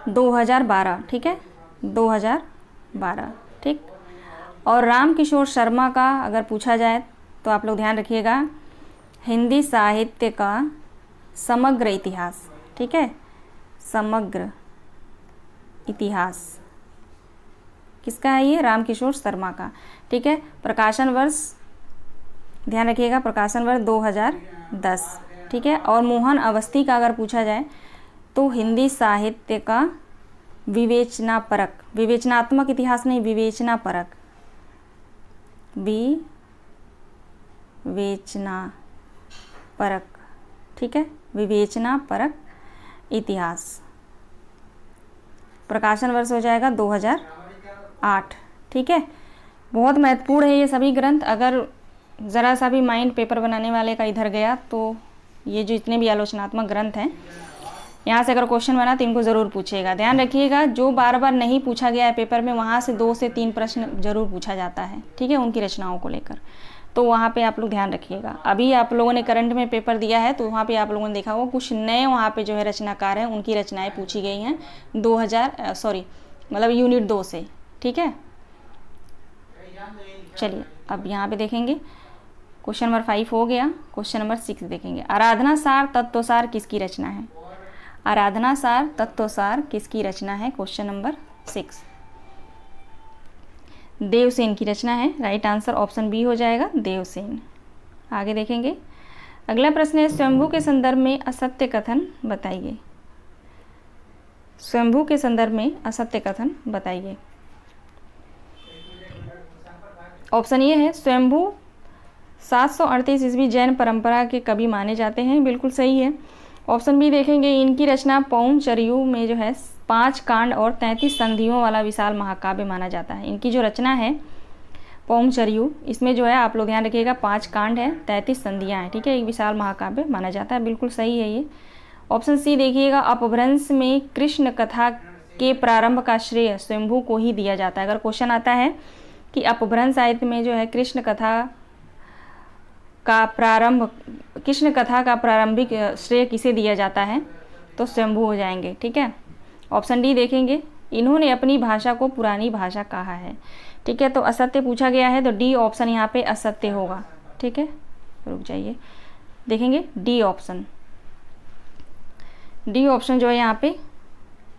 2012। ठीक है, 2012। ठीक, और रामकिशोर शर्मा का अगर पूछा जाए तो आप लोग ध्यान रखिएगा, हिंदी साहित्य का समग्र इतिहास। ठीक है, समग्र इतिहास किसका है? ये रामकिशोर शर्मा का। ठीक है, प्रकाशन वर्ष ध्यान रखिएगा, प्रकाशन वर्ष 2010। ठीक है, और मोहन अवस्थी का अगर पूछा जाए तो हिंदी साहित्य का विवेचनापरक, विवेचनात्मक इतिहास नहीं, विवेचनापरक, विवेचनापरक। ठीक है, विवेचनापरक इतिहास, प्रकाशन वर्ष हो जाएगा 2008। ठीक है, बहुत महत्वपूर्ण है ये सभी ग्रंथ। अगर ज़रा सा भी माइंड पेपर बनाने वाले का इधर गया तो ये जो इतने भी आलोचनात्मक ग्रंथ हैं, यहाँ से अगर क्वेश्चन बना तो इनको ज़रूर पूछेगा। ध्यान रखिएगा, जो बार बार नहीं पूछा गया है पेपर में, वहाँ से 2 से 3 प्रश्न जरूर पूछा जाता है। ठीक है, उनकी रचनाओं को लेकर, तो वहाँ पे आप लोग ध्यान रखिएगा। अभी आप लोगों ने करंट में पेपर दिया है तो वहाँ पे आप लोगों ने देखा होगा कुछ नए वहाँ पे जो है रचनाकार हैं, उनकी रचनाएँ पूछी गई हैं मतलब यूनिट 2 से। ठीक है, चलिए अब यहाँ पे देखेंगे, क्वेश्चन नंबर 5 हो गया। क्वेश्चन नंबर 6 देखेंगे, आराधना सार तत्वसार किसकी रचना है? आराधना सार तत्वसार किसकी रचना है? क्वेश्चन नंबर 6 देवसेन की रचना है। राइट आंसर ऑप्शन बी हो जाएगा, देवसेन। आगे देखेंगे, अगला प्रश्न है, स्वयंभू के संदर्भ में असत्य कथन बताइए। स्वयंभू के संदर्भ में असत्य कथन बताइए। ऑप्शन ये है, स्वयंभू 738 ईस्वी जैन परंपरा के कवि माने जाते हैं, बिल्कुल सही है। ऑप्शन बी देखेंगे, इनकी रचना पौंचर्यू में जो है 5 कांड और 33 संधियों वाला विशाल महाकाव्य माना जाता है। इनकी जो रचना है पौंचर्यू, इसमें जो है आप लोग ध्यान रखिएगा 5 कांड है, 33 संधियाँ हैं। ठीक है, एक विशाल महाकाव्य माना जाता है, बिल्कुल सही है ये। ऑप्शन सी देखिएगा, अपभ्रंश में कृष्ण कथा के प्रारंभ का श्रेय स्वयंभू को ही दिया जाता है। अगर क्वेश्चन आता है कि अपभ्रंश साहित्य में जो है कृष्ण कथा का प्रारंभिक श्रेय किसे दिया जाता है, तो स्वयंभू हो जाएंगे। ठीक है, ऑप्शन डी देखेंगे, इन्होंने अपनी भाषा को पुरानी भाषा कहा है। ठीक है, तो असत्य पूछा गया है तो डी ऑप्शन यहाँ पे असत्य होगा। ठीक है, रुक जाइए, देखेंगे डी ऑप्शन जो है यहाँ पे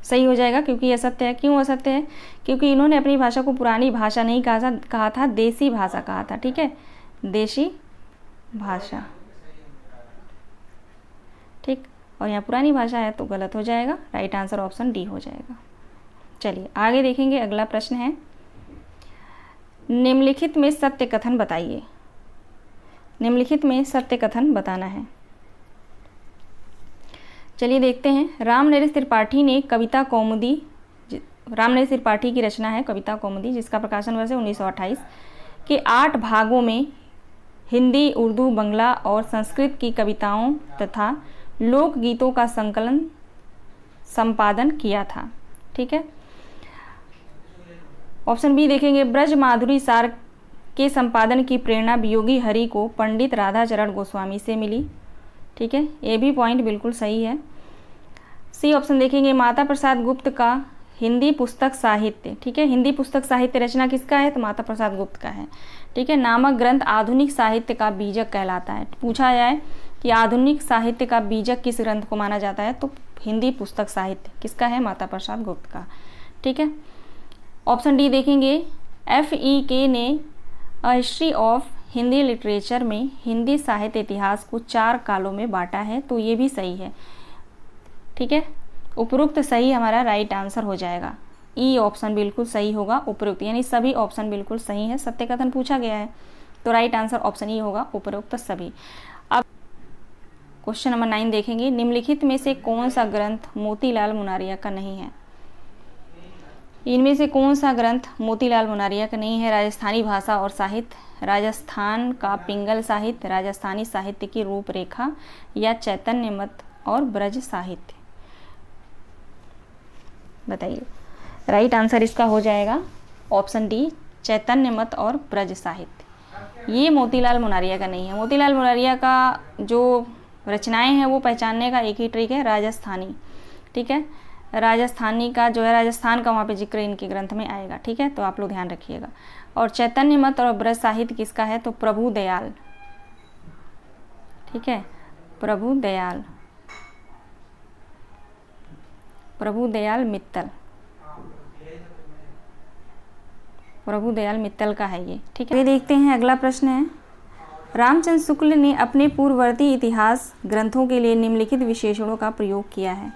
सही हो जाएगा, क्योंकि असत्य है। क्यों असत्य है? क्योंकि इन्होंने अपनी भाषा को पुरानी भाषा नहीं कहा था, देसी भाषा कहा था। ठीक है, देशी भाषा। ठीक, और यहाँ पुरानी भाषा है तो गलत हो जाएगा, राइट आंसर ऑप्शन डी हो जाएगा। चलिए आगे देखेंगे, अगला प्रश्न है, निम्नलिखित में सत्य कथन बताइए। निम्नलिखित में सत्य कथन बताना है। चलिए देखते हैं, रामनरेश त्रिपाठी ने कविता कौमुदी, रामनरेश त्रिपाठी की रचना है कविता कौमुदी, जिसका प्रकाशन वर्ष है 1928, के 8 भागों में हिंदी, उर्दू, बंगला और संस्कृत की कविताओं तथा लोकगीतों का संपादन किया था। ठीक है, ऑप्शन बी देखेंगे, ब्रज माधुरी सार के संपादन की प्रेरणा वियोगी हरि को पंडित राधाचरण गोस्वामी से मिली। ठीक है, ये भी पॉइंट बिल्कुल सही है। सी ऑप्शन देखेंगे, माता प्रसाद गुप्त का हिंदी पुस्तक साहित्य। ठीक है, हिंदी पुस्तक साहित्य रचना किसका है, तो माता प्रसाद गुप्त का है। ठीक है, नामक ग्रंथ आधुनिक साहित्य का बीजक कहलाता है। पूछा जाए कि आधुनिक साहित्य का बीजक किस ग्रंथ को माना जाता है, तो हिंदी पुस्तक साहित्य किसका है, माता प्रसाद गुप्त का। ठीक है, ऑप्शन डी देखेंगे, FEK ने अ हिस्ट्री ऑफ हिंदी लिटरेचर में हिंदी साहित्य इतिहास को 4 कालों में बांटा है, तो ये भी सही है। ठीक है, उपरोक्त सही हमारा राइट आंसर हो जाएगा। ई ऑप्शन बिल्कुल सही होगा, उपरोक्त यानी सभी ऑप्शन बिल्कुल सही है। सत्य कथन पूछा गया है तो राइट आंसर ऑप्शन ई होगा, उपरोक्त सभी। अब क्वेश्चन नंबर 9 देखेंगे, निम्नलिखित में से कौन सा ग्रंथ मोतीलाल मुनारिया का नहीं है? इनमें से कौन सा ग्रंथ मोतीलाल मुनारिया का नहीं है? राजस्थानी भाषा और साहित्य, राजस्थान का पिंगल साहित्य, राजस्थानी साहित्य की रूपरेखा, या चैतन्य मत और ब्रज साहित्य। बताइए, राइट आंसर इसका हो जाएगा ऑप्शन डी, चैतन्य मत और ब्रज साहित्य। ये मोतीलाल मुनारिया का नहीं है। मोतीलाल मुनारिया का जो रचनाएं हैं वो पहचानने का एक ही ट्रिक है, राजस्थानी। ठीक है, राजस्थानी का जो है, राजस्थान का वहाँ पे जिक्र इनके ग्रंथ में आएगा। ठीक है, तो आप लोग ध्यान रखिएगा। और चैतन्य मत और ब्रज साहित्य किसका है? तो प्रभु दयाल। ठीक है, प्रभु दयाल, प्रभु दयाल मित्तल, प्रभु दयाल मित्तल का है ये। ठीक है, ये देखते हैं अगला प्रश्न है, रामचंद्र शुक्ल ने अपने पूर्ववर्ती इतिहास ग्रंथों के लिए निम्नलिखित विशेषणों का प्रयोग किया है।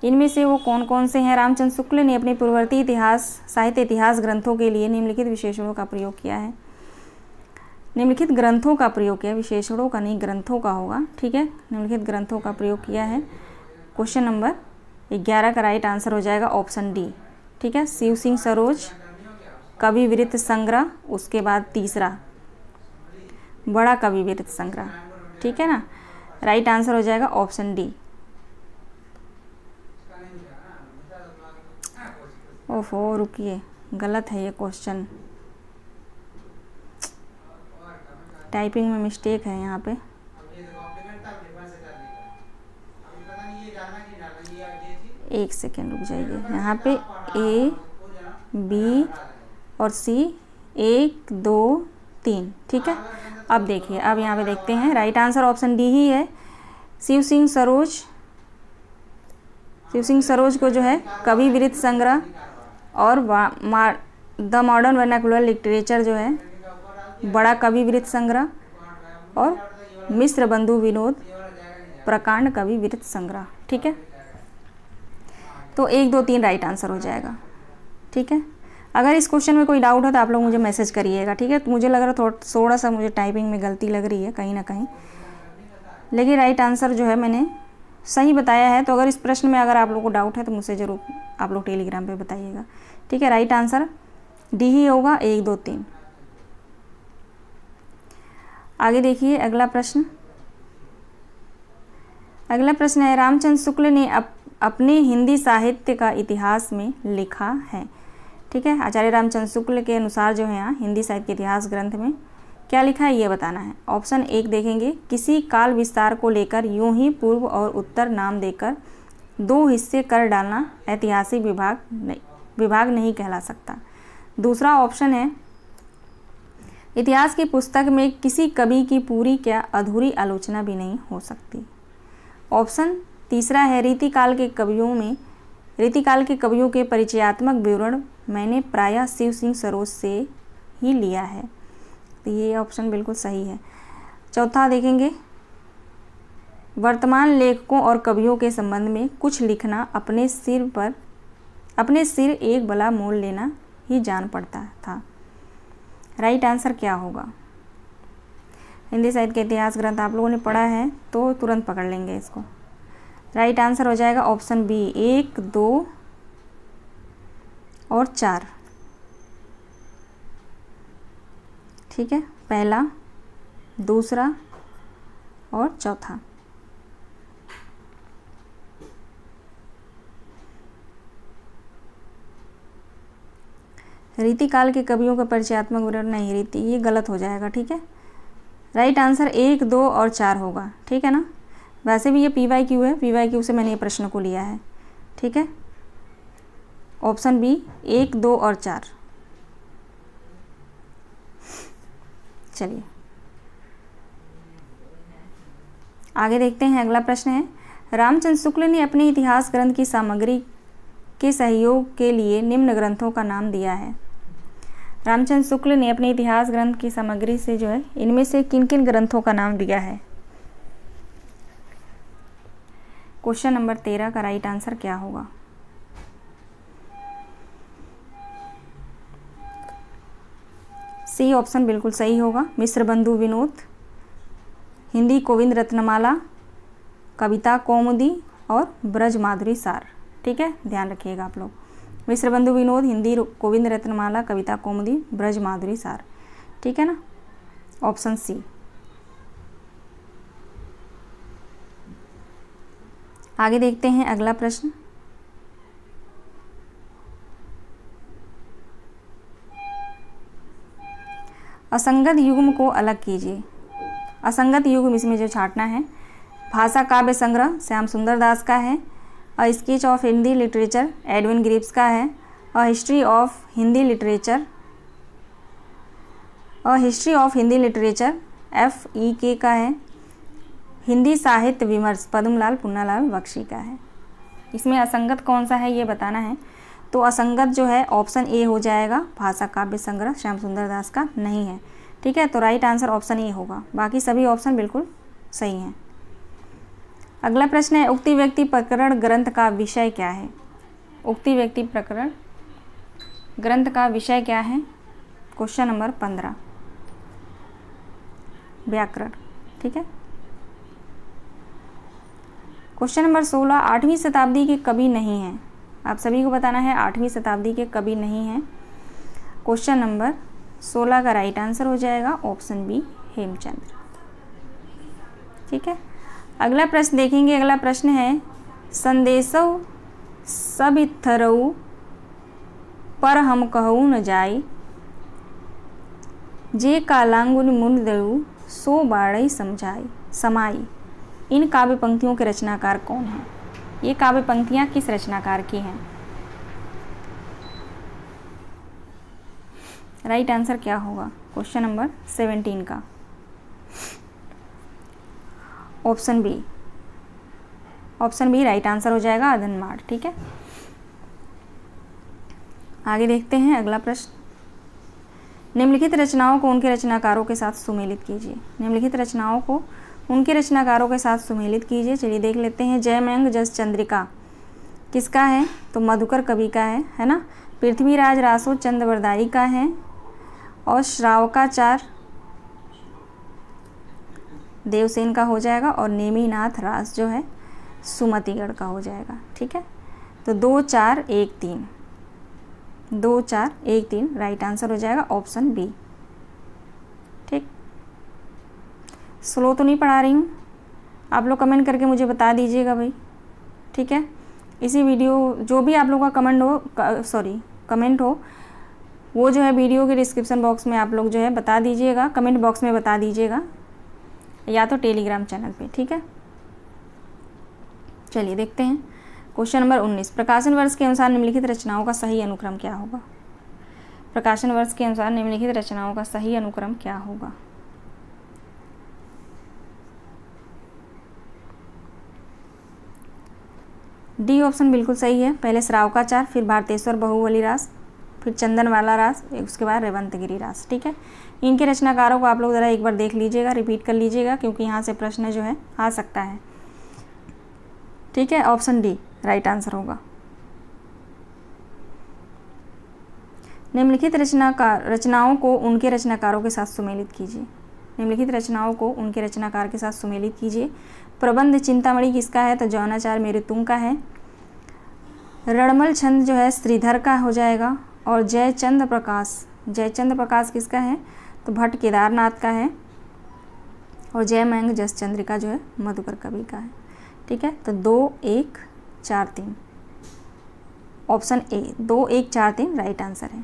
इनमें से वो कौन कौन से हैं? रामचंद्र शुक्ल ने अपने पूर्ववर्ती इतिहास साहित्य इतिहास ग्रंथों के लिए निम्नलिखित विशेषणों का प्रयोग किया है। निम्नलिखित ग्रंथों का प्रयोग किया, विशेषणों का नहीं, ग्रंथों का होगा। ठीक है, निम्नलिखित ग्रंथों का प्रयोग किया है। क्वेश्चन नंबर 11 का राइट आंसर हो जाएगा ऑप्शन डी। ठीक है, शिव सिंह सरोज, कवि वृत्त संग्रह, उसके बाद तीसरा बड़ा कवि वृत्त संग्रह। ठीक है ना, राइट आंसर हो जाएगा ऑप्शन डी। ओफो, रुकिए, गलत है ये क्वेश्चन, टाइपिंग में मिस्टेक है यहाँ पे। एक सेकेंड रुक जाइए, यहाँ पे ए बी और सी 1 2 3। ठीक है, अब देखिए, अब यहाँ पे देखते हैं, राइट आंसर ऑप्शन डी ही है। शिव सिंह सरोज, शिव सिंह सरोज को जो है कवि वृत्त संग्रह और द मॉडर्न वर्नाकुलर लिटरेचर जो है, बड़ा कवि वृत्त संग्रह, और मिश्र बंधु विनोद प्रकांड कवि वृत्त संग्रह। ठीक है, तो 1 2 3 राइट आंसर हो जाएगा। ठीक है, अगर इस क्वेश्चन में कोई डाउट है तो आप लोग मुझे मैसेज करिएगा। ठीक है, तो मुझे लग रहा थोड़ा सा मुझे टाइपिंग में गलती लग रही है कहीं ना कहीं, लेकिन राइट आंसर जो है मैंने सही बताया है। तो अगर इस प्रश्न में अगर आप लोगों को डाउट है तो मुझसे ज़रूर आप लोग टेलीग्राम पे बताइएगा। ठीक है, राइट आंसर डी ही होगा, 1 2 3। आगे देखिए अगला प्रश्न। अगला प्रश्न है, रामचंद्र शुक्ल ने अपने हिंदी साहित्य का इतिहास में लिखा है। ठीक है, आचार्य रामचंद्र शुक्ल के अनुसार जो है यहाँ हिंदी साहित्य के इतिहास ग्रंथ में क्या लिखा है ये बताना है। ऑप्शन 1 देखेंगे, किसी काल विस्तार को लेकर यूं ही पूर्व और उत्तर नाम देकर 2 हिस्से कर डालना ऐतिहासिक विभाग नहीं कहला सकता। दूसरा ऑप्शन है, इतिहास की पुस्तक में किसी कवि की पूरी क्या अधूरी आलोचना भी नहीं हो सकती। ऑप्शन तीसरा है, रीतिकाल के कवियों के परिचयात्मक विवरण मैंने प्रायः शिव सिंह सरोज से ही लिया है। तो ये ऑप्शन बिल्कुल सही है। चौथा देखेंगे, वर्तमान लेखकों और कवियों के संबंध में कुछ लिखना अपने सिर एक बला मोल लेना ही जान पड़ता था। राइट आंसर क्या होगा? हिंदी साहित्य के इतिहास ग्रंथ आप लोगों ने पढ़ा है तो तुरंत पकड़ लेंगे इसको। राइट आंसर हो जाएगा ऑप्शन बी, 1 2 और 4। ठीक है, पहला, दूसरा और चौथा। रीतिकाल के कवियों का परिचयात्मक विवरण नहीं, रीति ये गलत हो जाएगा। ठीक है, राइट आंसर 1 2 और 4 होगा। ठीक है ना, वैसे भी ये PYQ है, PYQ से मैंने ये प्रश्न को लिया है। ठीक है, ऑप्शन बी 1 2 और 4। चलिए आगे देखते हैं। अगला प्रश्न है, रामचंद्र शुक्ल ने अपने इतिहास ग्रंथ की सामग्री के सहयोग के लिए निम्न ग्रंथों का नाम दिया है। रामचंद्र शुक्ल ने अपने इतिहास ग्रंथ की सामग्री से जो है इनमें से किन किन ग्रंथों का नाम दिया है। क्वेश्चन नंबर 13 का राइट आंसर क्या होगा? सी ऑप्शन बिल्कुल सही होगा। मिश्र बंधु विनोद, हिंदी गोविंद रत्नमाला, कविता कौमुदी और ब्रज माधुरी सार। ठीक है, ध्यान रखिएगा आप लोग। मिश्र बंधु विनोद, हिंदी गोविंद रत्नमाला, कविता कौमुदी, ब्रज माधुरी सार। ठीक है ना, ऑप्शन सी। आगे देखते हैं अगला प्रश्न। असंगत युग्म को अलग कीजिए। असंगत युग्म इसमें जो छांटना है, भाषा काव्य संग्रह श्याम सुंदर दास का है, a sketch of Hindi literature Edwin Greaves का है, a history of Hindi literature FEK का है, हिंदी साहित्य विमर्श पद्मलाल पुन्नालाल बख्शी का है। इसमें असंगत कौन सा है ये बताना है। तो असंगत जो है ऑप्शन ए हो जाएगा, भाषा काव्य संग्रह श्याम सुंदर दास का नहीं है। ठीक है, तो राइट आंसर ऑप्शन ए होगा। बाकी सभी ऑप्शन बिल्कुल सही हैं। अगला प्रश्न है, उक्ति व्यक्ति प्रकरण ग्रंथ का विषय क्या है? उक्ति व्यक्ति प्रकरण ग्रंथ का विषय क्या है? क्वेश्चन नंबर 15 व्याकरण। ठीक है। क्वेश्चन नंबर 16 8वीं शताब्दी के कवि नहीं हैं। आप सभी को बताना है 8वीं शताब्दी के कवि नहीं हैं। क्वेश्चन नंबर 16 का राइट आंसर हो जाएगा ऑप्शन बी हेमचंद्र। ठीक है, अगला प्रश्न देखेंगे। अगला प्रश्न है, संदेशौ सबिथरऊ पर हम कहू न जाई, जे कालांगुन मुन दऊ सो बाड़ई समझाई समाई। इन काव्य पंक्तियों के रचनाकार कौन हैं? ये काव्य पंक्तियां किस रचनाकार की हैं? राइट आंसर क्या होगा क्वेश्चन नंबर 17 का? Option B. Option B right answer हो जाएगा अदनमाड़। ठीक है, आगे देखते हैं अगला प्रश्न। निम्नलिखित रचनाओं को उनके रचनाकारों के साथ सुमेलित कीजिए। निम्नलिखित रचनाओं को उनके रचनाकारों के साथ सुमेलित कीजिए। चलिए देख लेते हैं। जयमंग जस चंद्रिका किसका है? तो मधुकर कवि का है ना। पृथ्वीराज रासो चंद्रवरदाई का है, और श्रावकाचार देवसेन का हो जाएगा, और नेमिनाथ रास जो है सुमतिगढ़ का हो जाएगा। ठीक है, तो 2 4 1 3 2 4 1 3 राइट आंसर हो जाएगा ऑप्शन बी। ठीक, स्लो तो नहीं पढ़ा रही हूँ, आप लोग कमेंट करके मुझे बता दीजिएगा भाई। ठीक है, इसी वीडियो जो भी आप लोगों का कमेंट हो वो जो है वीडियो के डिस्क्रिप्शन बॉक्स में आप लोग जो है बता दीजिएगा, कमेंट बॉक्स में बता दीजिएगा, या तो टेलीग्राम चैनल पे। ठीक है, चलिए देखते हैं क्वेश्चन नंबर 19। प्रकाशन वर्ष के अनुसार निम्नलिखित रचनाओं का सही अनुक्रम क्या होगा? प्रकाशन वर्ष के अनुसार निम्नलिखित रचनाओं का सही अनुक्रम क्या होगा? डी ऑप्शन बिल्कुल सही है। पहले श्रावकाचार, फिर भारतेश्वर बहुबली रास, फिर चंदनवाला रास, उसके बाद रेवंतगिरी रास। ठीक है, इनके रचनाकारों को आप लोग ज़रा एक बार देख लीजिएगा, रिपीट कर लीजिएगा, क्योंकि यहाँ से प्रश्न जो है आ सकता है। ठीक है, ऑप्शन डी राइट आंसर होगा। निम्नलिखित रचनाओं को उनके रचनाकारों के साथ सुमेलित कीजिए। निम्नलिखित रचनाओं को उनके रचनाकार के साथ सुमेलित कीजिए। प्रबंध चिंतामणि किसका है? तो जौनाचार्य मेरुतुंग का है। रणमल छंद जो है श्रीधर का हो जाएगा, और जयचंद्र प्रकाश किसका है? तो भट्ट केदारनाथ का है, और जयमंग जस चंद्रिका जो है मधुकर कवि का है। ठीक है, तो 2 1 4 3 ऑप्शन ए 2 1 4 3 राइट आंसर है।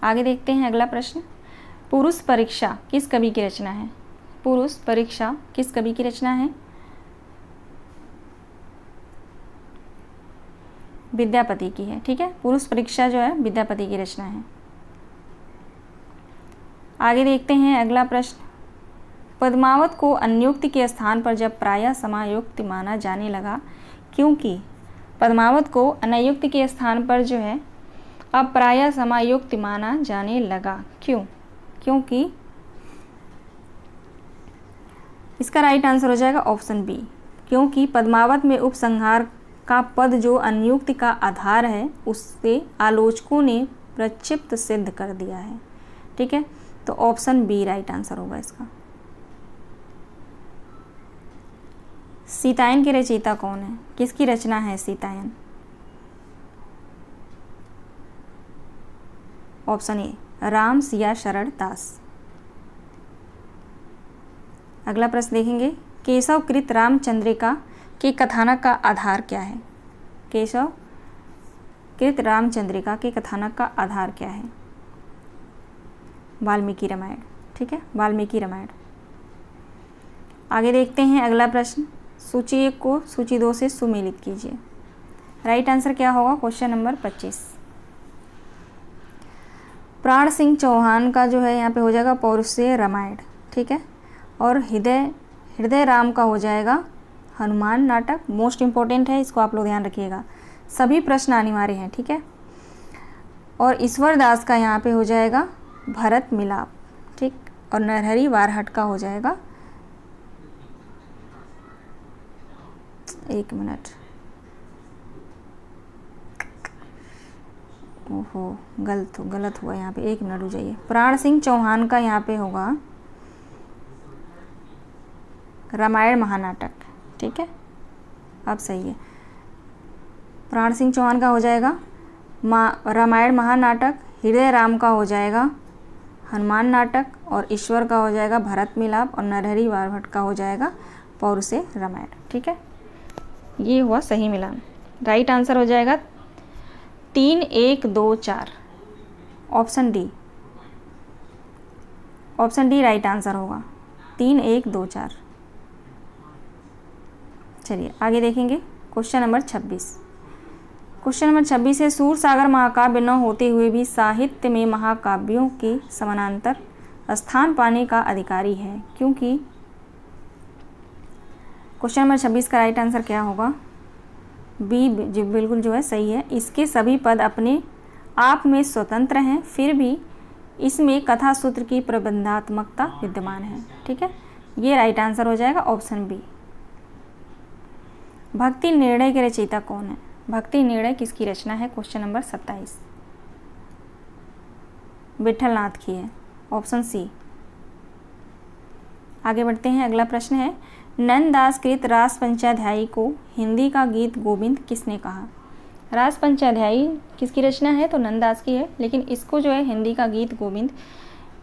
आगे देखते हैं अगला प्रश्न। पुरुष परीक्षा किस कवि की रचना है? पुरुष परीक्षा किस कवि की रचना है? विद्यापति की है। ठीक है, पुरुष परीक्षा जो है विद्यापति की रचना है। आगे देखते हैं अगला प्रश्न। पद्मावत को अन्योक्ति के स्थान पर जब प्रायः समायोक्ति माना जाने लगा, क्योंकि पद्मावत को अनयुक्त के स्थान पर जो है अब प्रायः समायुक्त माना जाने लगा। क्यों? क्योंकि इसका राइट आंसर हो जाएगा ऑप्शन बी, क्योंकि पद्मावत में उपसंहार का पद जो अनयुक्त का आधार है उससे आलोचकों ने प्रक्षिप्त सिद्ध कर दिया है। ठीक है, तो ऑप्शन बी राइट आंसर होगा इसका। सीतायन के रचयिता कौन है? किसकी रचना है सीतायन? ऑप्शन ए राम सिया शरण दास। अगला प्रश्न देखेंगे, केशव कृत रामचंद्रिका के कथानक का आधार क्या है? केशव कृत रामचंद्रिका के कथानक का आधार क्या है? वाल्मीकि रामायण। ठीक है, वाल्मीकि रामायण। आगे देखते हैं अगला प्रश्न, सूची 1 को सूची 2 से सुमेलित कीजिए। राइट आंसर क्या होगा? Question number 25। प्राण सिंह चौहान का जो है यहाँ पे हो जाएगा पौरुषीय रामायण। ठीक है, और हृदय राम का हो जाएगा हनुमान नाटक। मोस्ट इम्पोर्टेंट है, इसको आप लोग ध्यान रखिएगा, सभी प्रश्न अनिवार्य हैं। ठीक है, और ईश्वर दास का यहाँ पे हो जाएगा भरत मिलाप। ठीक, और नरहरि वारहट का हो जाएगा, एक मिनट, ओहो गलत हुआ यहाँ पे, एक मिनट हो जाइए। प्राण सिंह चौहान का यहाँ पे होगा रामायण महानाटक। ठीक है, अब सही है। प्राण सिंह चौहान का हो जाएगा रामायण महानाटक, हृदय राम का हो जाएगा हनुमान नाटक, और ईश्वर का हो जाएगा भरत मिलाप, और नरहरि वारहट का हो जाएगा पौरुषीय रामायण। ठीक है, ये हुआ सही मिलान। राइट आंसर हो जाएगा 3, 1, 2, 4, option D. Option D right answer होगा, 3, 1, 2, 4। चलिए आगे देखेंगे क्वेश्चन नंबर 26। क्वेश्चन नंबर 26 है, सूरसागर महाकाव्य न होते हुए भी साहित्य में महाकाव्यों के समानांतर स्थान पाने का अधिकारी है, क्योंकि क्वेश्चन नंबर 26 का राइट आंसर क्या होगा? बी जो बिल्कुल जो है सही है। इसके सभी पद अपने आप में स्वतंत्र हैं, फिर भी इसमें कथा सूत्र की प्रबंधात्मकता विद्यमान है। ठीक है, ये राइट आंसर हो जाएगा ऑप्शन बी। भक्ति निर्णय के रचयिता कौन है? भक्ति निर्णय किसकी रचना है? क्वेश्चन नंबर 27 विठल नाथ की है, ऑप्शन सी। आगे बढ़ते हैं, अगला प्रश्न है, नंददास कृत रास पंचाध्यायी को हिंदी का गीत गोविंद किसने कहा? रास पंचाध्यायी किसकी रचना है? तो नंददास की है, लेकिन इसको जो है हिंदी का गीत गोविंद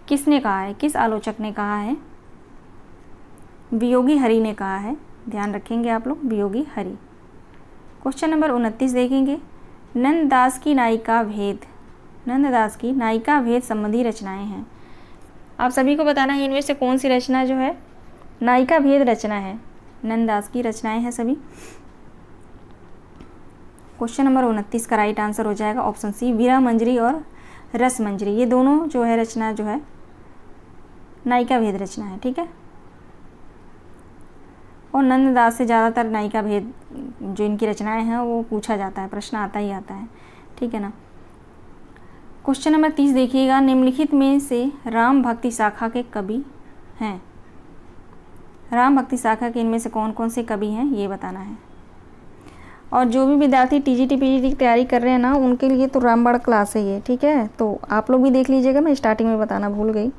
किसने कहा है? किस आलोचक ने कहा है? वियोगी हरि ने कहा है, ध्यान रखेंगे आप लोग, वियोगी हरि। क्वेश्चन नंबर 29 देखेंगे, नंददास की नायिका भेद संबंधी रचनाएं हैं। आप सभी को बताना है इनमें से कौन सी रचना जो है नायिका भेद रचना है। नंददास की रचनाएं हैं सभी। क्वेश्चन नंबर 29 का राइट आंसर हो जाएगा ऑप्शन सी, वीरा मंजरी और रस मंजरी। ये दोनों जो है रचना जो है नायिका भेद रचना है। ठीक है, और नंददास से ज़्यादातर नायिका भेद जो इनकी रचनाएं हैं वो पूछा जाता है, प्रश्न आता ही आता है। ठीक है ना। क्वेश्चन नंबर 30 देखिएगा, निम्नलिखित में से राम भक्ति शाखा के कवि हैं। राम भक्ति शाखा के इनमें से कौन कौन से कवि हैं ये बताना है। और जो भी विद्यार्थी टीजीटी पीजीटी की तैयारी कर रहे हैं ना, उनके लिए तो रामबाण क्लास है ये। ठीक है, तो आप लोग भी देख लीजिएगा, मैं स्टार्टिंग में बताना भूल गई।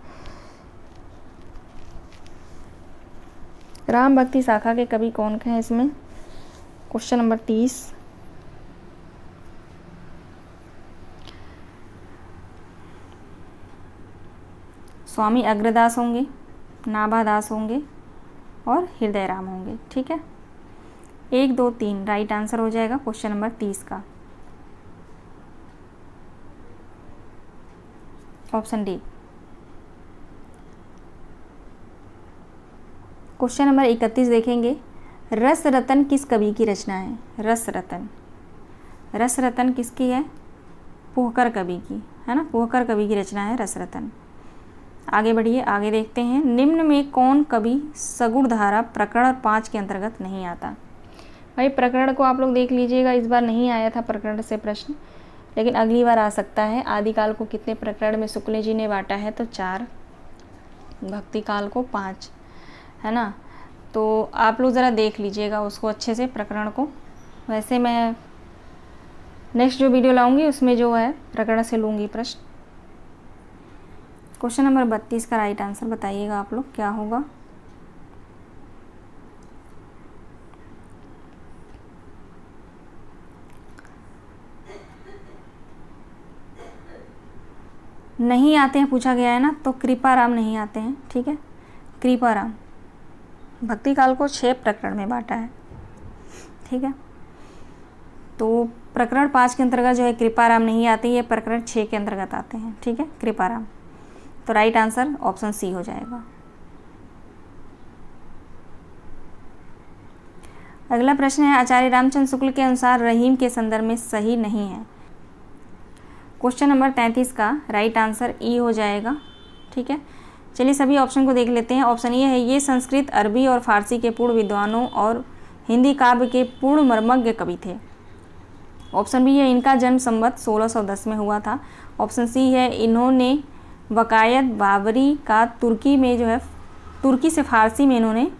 राम भक्ति शाखा के कवि कौन हैं इसमें? क्वेश्चन नंबर 30, स्वामी अग्रदास होंगे, नाभादास होंगे और हृदय राम होंगे। ठीक है, 1, 2, 3 राइट आंसर हो जाएगा क्वेश्चन नंबर 30 का, ऑप्शन डी। क्वेश्चन नंबर 31 देखेंगे, रस रतन किस कवि की रचना है? रस रतन किसकी है? पुहकर कवि की है ना, पुहकर कवि की रचना है रस रतन। आगे बढ़िए, आगे देखते हैं, निम्न में कौन कवि सगुण धारा प्रकरण 5 के अंतर्गत नहीं आता? भाई प्रकरण को आप लोग देख लीजिएगा, इस बार नहीं आया था प्रकरण से प्रश्न, लेकिन अगली बार आ सकता है। आदिकाल को कितने प्रकरण में शुक्ल जी ने बांटा है? तो 4, भक्ति काल को 5, है ना। तो आप लोग ज़रा देख लीजिएगा उसको अच्छे से, प्रकरण को। वैसे मैं नेक्स्ट जो वीडियो लाऊंगी उसमें जो है प्रकरण से लूँगी प्रश्न। क्वेश्चन नंबर 32 का राइट आंसर बताइएगा आप लोग, क्या होगा? नहीं आते हैं पूछा गया है ना, तो कृपाराम नहीं आते हैं, ठीक है। कृपाराम भक्ति काल को 6 प्रकरण में बांटा है, ठीक है। तो प्रकरण 5 के अंतर्गत जो है कृपाराम नहीं आते, ये प्रकरण 6 के अंतर्गत आते हैं, ठीक है, कृपाराम। तो राइट आंसर ऑप्शन सी हो जाएगा। अगला प्रश्न है, आचार्य रामचंद्र शुक्ल के अनुसार रहीम के संदर्भ में सही नहीं है। क्वेश्चन नंबर 33 का राइट आंसर ई हो जाएगा, ठीक है। चलिए सभी ऑप्शन को देख लेते हैं। ऑप्शन ए है, ये संस्कृत, अरबी और फारसी के पूर्ण विद्वानों और हिंदी काव्य के पूर्ण मर्मज्ञ कवि थे। ऑप्शन बी है, इनका जन्म संवत 1610 में हुआ था। ऑप्शन सी है, इन्होंने वकायत बाबरी का तुर्की में जो है, तुर्की से फारसी में इन्होंने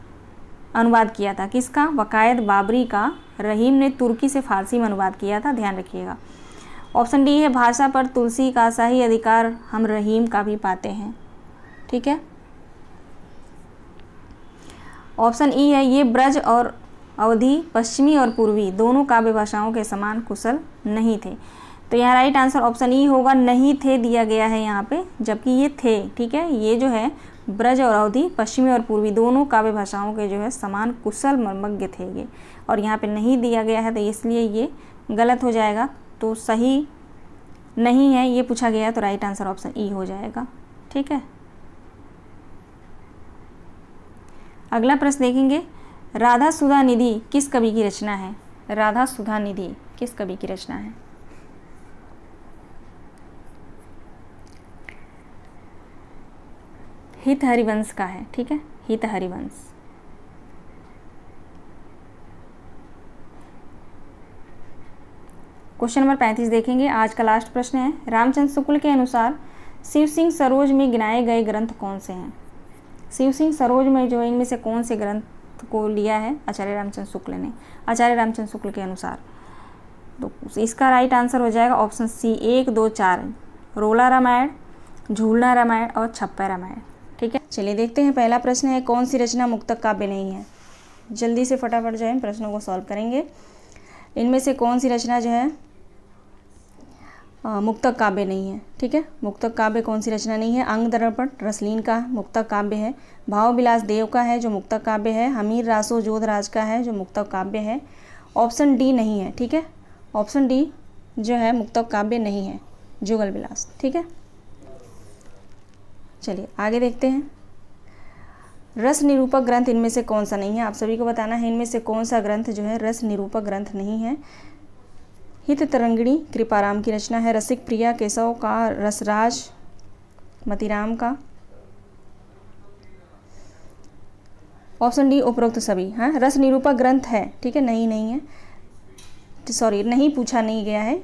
अनुवाद किया था। किसका? वकायत बाबरी का रहीम ने तुर्की से फारसी में अनुवाद किया था, ध्यान रखिएगा। ऑप्शन डी है, भाषा पर तुलसी का सही अधिकार हम रहीम का भी पाते हैं, ठीक है। ऑप्शन ई है, ये ब्रज और अवधि, पश्चिमी और पूर्वी दोनों काव्य भाषाओं के समान कुशल नहीं थे। तो यहाँ राइट आंसर ऑप्शन ई होगा, नहीं थे दिया गया है यहाँ पे, जबकि ये थे, ठीक है। ये जो है ब्रज और अवधि, पश्चिमी और पूर्वी दोनों काव्य भाषाओं के जो है समान कुशल मर्मज्ञ थे ये, और यहाँ पे नहीं दिया गया है, तो इसलिए ये गलत हो जाएगा। तो सही नहीं है ये पूछा गया है, तो राइट आंसर ऑप्शन ई हो जाएगा, ठीक है। अगला प्रश्न देखेंगे, राधा सुधा निधि किस कवि की रचना है? राधा सुधा निधि किस कवि की रचना है? हित हरिवंश का है, ठीक है, हित हरिवंश। क्वेश्चन नंबर 35 देखेंगे, आज का लास्ट प्रश्न है, रामचंद्र शुक्ल के अनुसार शिव सिंह सरोज में गिनाए गए ग्रंथ कौन से हैं? शिव सिंह सरोज में जो इनमें से कौन से ग्रंथ को लिया है आचार्य रामचंद्र शुक्ल ने, आचार्य रामचंद्र शुक्ल के अनुसार? तो इसका राइट आंसर हो जाएगा ऑप्शन सी 1, 2, 4, रोला रामायण, झूलना रामायण और छप्पर रामायण, ठीक है। चलिए देखते हैं, पहला प्रश्न है, कौन सी रचना मुक्तक काव्य नहीं है? जल्दी से फटाफट जो है प्रश्नों को सॉल्व करेंगे। इनमें से कौन सी रचना जो है मुक्तक काव्य नहीं है, ठीक है। मुक्तक काव्य कौन सी रचना नहीं है? अंग दर्पण रसलीन का मुक्तक काव्य है, भाव विलास देव का है जो मुक्तक काव्य है, हमीर रासो जोधराज का है जो मुक्तक काव्य है। ऑप्शन डी नहीं है, ठीक है। ऑप्शन डी जो है मुक्तक काव्य नहीं है, जुगल विलास, ठीक है। चलिए आगे देखते हैं, रस निरूपक ग्रंथ इनमें से कौन सा नहीं है? आप सभी को बताना है इनमें से कौन सा ग्रंथ जो है रस निरूपक ग्रंथ नहीं है। हित तरंगिणी कृपाराम की रचना है, रसिक प्रिया केशव का, रसराज मतीराम का। ऑप्शन डी उपरोक्त सभी। हाँ, रस निरूपक ग्रंथ है, ठीक है, नहीं है, सॉरी नहीं पूछा नहीं गया है,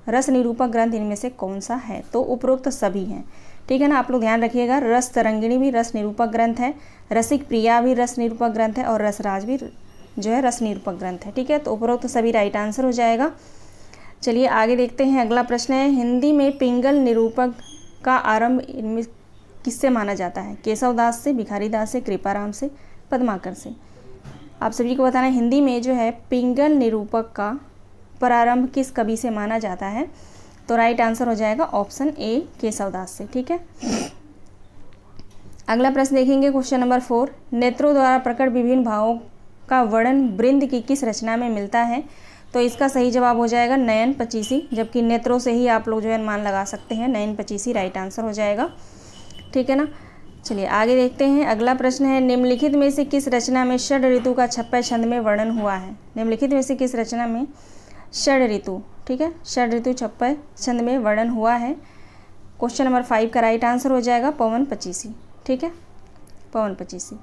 रस निरूपक ग्रंथ इनमें से कौन सा है? तो उपरोक्त सभी हैं, ठीक है ना। आप लोग ध्यान रखिएगा, रस तरंगिणी भी रस निरूपक ग्रंथ है, रसिक प्रिया भी रस निरूपक ग्रंथ है और रसराज भी जो है रस निरूपक ग्रंथ है, ठीक है। तो उपरोक्त सभी राइट आंसर हो जाएगा। चलिए आगे देखते हैं, अगला प्रश्न है, हिंदी में पिंगल निरूपक का आरंभ इनमें किससे माना जाता है? केशव दास से, भिखारी दास से, कृपाराम से, पद्माकर से। आप सभी को बताना है हिंदी में जो है पिंगल निरूपक का प्रारंभ किस कवि से माना जाता है? तो राइट आंसर हो जाएगा ऑप्शन ए केशव दास से, ठीक है। अगला प्रश्न देखेंगे, क्वेश्चन नंबर 4, नेत्रों द्वारा प्रकट विभिन्न भावों का वर्णन वृंद की किस रचना में मिलता है? तो इसका सही जवाब हो जाएगा नयन पचीसी, जबकि नेत्रों से ही आप लोग जो है अनुमान लगा सकते हैं, नयन पचीसी राइट आंसर हो जाएगा, ठीक है ना। चलिए आगे देखते हैं, अगला प्रश्न है, निम्नलिखित में से किस रचना में षड ऋतु का छप्पय छंद में वर्णन हुआ है? निम्नलिखित में से किस रचना में षड ऋतु, ठीक है, षड ऋतु छप्पय छंद में वर्णन हुआ है? क्वेश्चन नंबर 5 का राइट आंसर हो जाएगा पवन पचीसी, ठीक है, पवन पचीसी।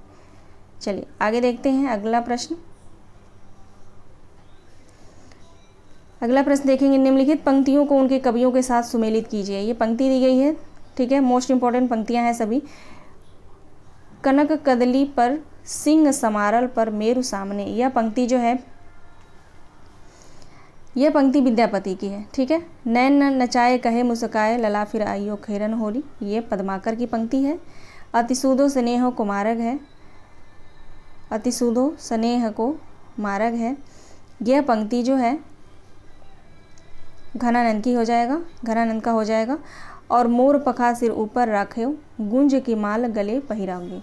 चलिए आगे देखते हैं, अगला प्रश्न, अगला प्रश्न देखेंगे, निम्नलिखित पंक्तियों को उनके कवियों के साथ सुमेलित कीजिए। ये पंक्ति दी गई है, ठीक है, मोस्ट इंपॉर्टेंट पंक्तियां हैं सभी। कनक कदली पर सिंह समारल पर मेरु सामने, यह पंक्ति जो है, यह पंक्ति विद्यापति की है, ठीक है। नैन नचाए कहे मुस्काए लला फिर आइयो खेरन होली, ये पद्माकर की पंक्ति है। अतिसूदो स्नेह को मार्ग है, अतिसूदो स्नेह को मार्ग है, यह पंक्ति जो है घनानंद की हो जाएगा, घनानंद का हो जाएगा। और मोर पखा सिर ऊपर राखे गुंज की माल गले पहिराऊंगी,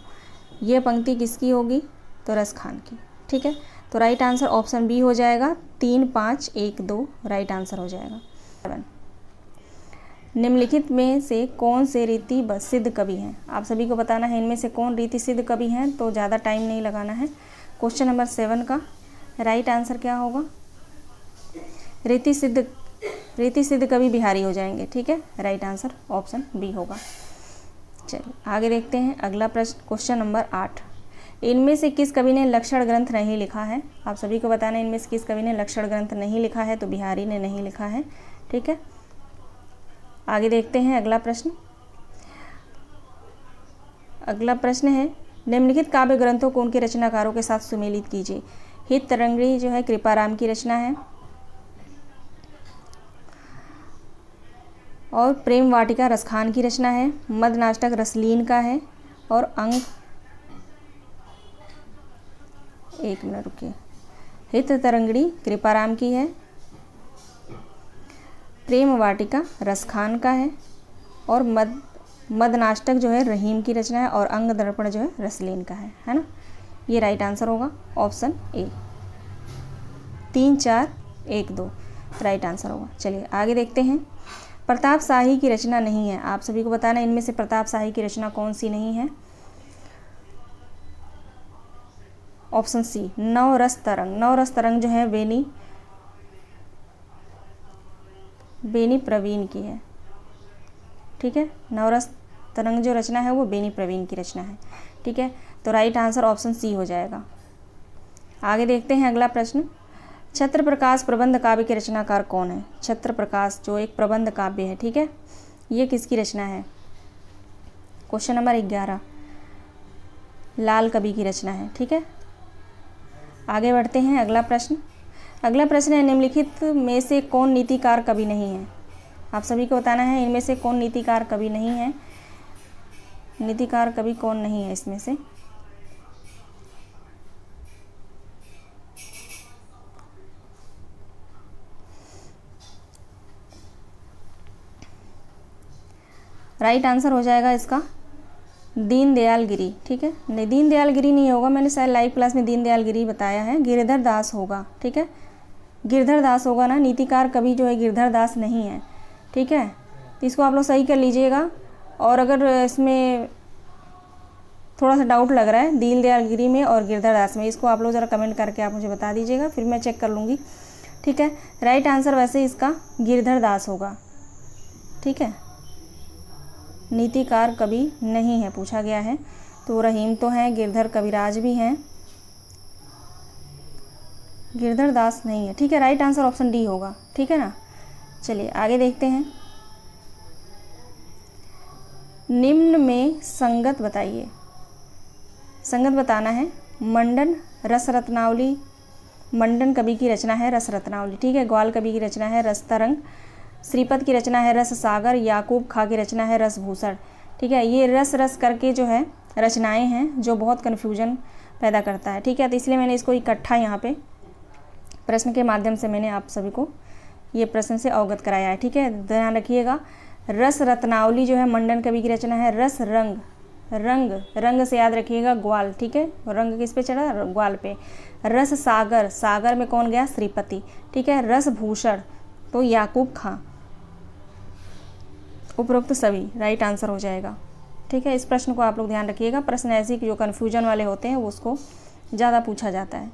ये पंक्ति किसकी होगी, तो रस खान की, ठीक है। तो राइट आंसर ऑप्शन बी हो जाएगा, 3, 5, 1, 2 राइट आंसर हो जाएगा। 7, निम्नलिखित में से कौन से रीति सिद्ध कवि हैं, आप सभी को बताना है इनमें से कौन रीति सिद्ध कवि हैं, तो ज़्यादा टाइम नहीं लगाना है। क्वेश्चन नंबर 7 का राइट आंसर क्या होगा, रीति सिद्ध कवि बिहारी हो जाएंगे, ठीक है। राइट आंसर ऑप्शन बी होगा। चलिए आगे देखते हैं अगला प्रश्न, क्वेश्चन नंबर 8, इनमें से किस कवि ने लक्षण ग्रंथ नहीं लिखा है, आप सभी को बताना है इनमें से किस कवि ने लक्षण ग्रंथ नहीं लिखा है, तो बिहारी ने नहीं लिखा है, ठीक है। आगे देखते हैं अगला प्रश्न। अगला प्रश्न है, निम्नलिखित काव्य ग्रंथों को उनके रचनाकारों के साथ सुमेलित कीजिए। हित तरंगिणी जो है कृपाराम की रचना है, और प्रेम वाटिका रसखान की रचना है। मदनाष्टक रसलीन का है, और अंक, एक मिनट रुकिए, हित तरंगिणी कृपाराम की है, प्रेम वाटिका रसखान का है, और मदनाष्टक जो है रहीम की रचना है, और अंग दर्पण जो है रसलीन का है ना। ये राइट आंसर होगा ऑप्शन ए, 3, 4, 1, 2 राइट आंसर होगा। चलिए आगे देखते हैं, प्रताप शाही की रचना नहीं है, आप सभी को बताना है इनमें से प्रताप शाही की रचना कौन सी नहीं है। ऑप्शन सी, नवरस तरंग, नवरस तरंग जो है बेनी प्रवीण की है, ठीक है। नवरस तरंग जो रचना है वो बेनी प्रवीण की रचना है, ठीक है। तो राइट आंसर ऑप्शन सी हो जाएगा। आगे देखते हैं अगला प्रश्न, छत्र प्रकाश प्रबंध काव्य के रचनाकार कौन है। छत्र प्रकाश जो एक प्रबंध काव्य है, ठीक है, ये किसकी रचना है। क्वेश्चन नंबर 11 लाल कवि की रचना है, ठीक है। आगे बढ़ते हैं अगला प्रश्न। अगला प्रश्न है, निम्नलिखित में से कौन नीतिकार कवि नहीं है, आप सभी को बताना है इनमें से कौन नीतिकार कवि नहीं है। नीतिकार कवि कौन नहीं है इसमें से। राइट आंसर हो जाएगा इसका दीनदयाल गिरी, ठीक है। नहीं, दीनदयाल गिरी नहीं होगा, मैंने शायद लाइव क्लास में दीनदयाल गिरी बताया है, गिरधर दास होगा, ठीक है। गिरधर दास होगा ना, नीतिकार कवि जो है गिरधर दास नहीं है, ठीक है। तो इसको आप लोग सही कर लीजिएगा। और अगर इसमें थोड़ा सा डाउट लग रहा है दीनदयाल गिरी में और गिरधर दास में, इसको आप लोग ज़रा कमेंट करके आप मुझे बता दीजिएगा, फिर मैं चेक कर लूँगी, ठीक है। राइट आंसर वैसे इसका गिरधर दास होगा, ठीक है। नीतिकार कवि नहीं है पूछा गया है, तो रहीम तो हैं, गिरधर कविराज भी हैं, गिरधर दास नहीं है, ठीक है। राइट आंसर ऑप्शन डी होगा, ठीक है ना। चलिए आगे देखते हैं, निम्न में संगत बताइए। संगत बताना है, मंडन रसरत्नावली, मंडन कवि की रचना है रसरत्नावली, ठीक है। ग्वाल कवि की रचना है रसतरंग, श्रीपद की रचना है रस सागर, याकूब खां की रचना है रसभूषण, ठीक है। ये रस करके जो है रचनाएं हैं जो बहुत कन्फ्यूजन पैदा करता है, ठीक है। तो इसलिए मैंने इसको इकट्ठा यहाँ पे प्रश्न के माध्यम से मैंने आप सभी को ये प्रश्न से अवगत कराया है, ठीक है। ध्यान रखिएगा, रस रत्नावली जो है मंडन कवि की रचना है, रस रंग, रंग से याद रखिएगा ग्वाल, ठीक है। रंग किस पे चढ़ा, ग्वाल पे। रस सागर, सागर में कौन गया, श्रीपति, ठीक है। रसभूषण तो याकूब खां, उपरोक्त सभी राइट आंसर हो जाएगा, ठीक है। इस प्रश्न को आप लोग ध्यान रखिएगा, प्रश्न ऐसे जो कन्फ्यूजन वाले होते हैं वो उसको ज़्यादा पूछा जाता है।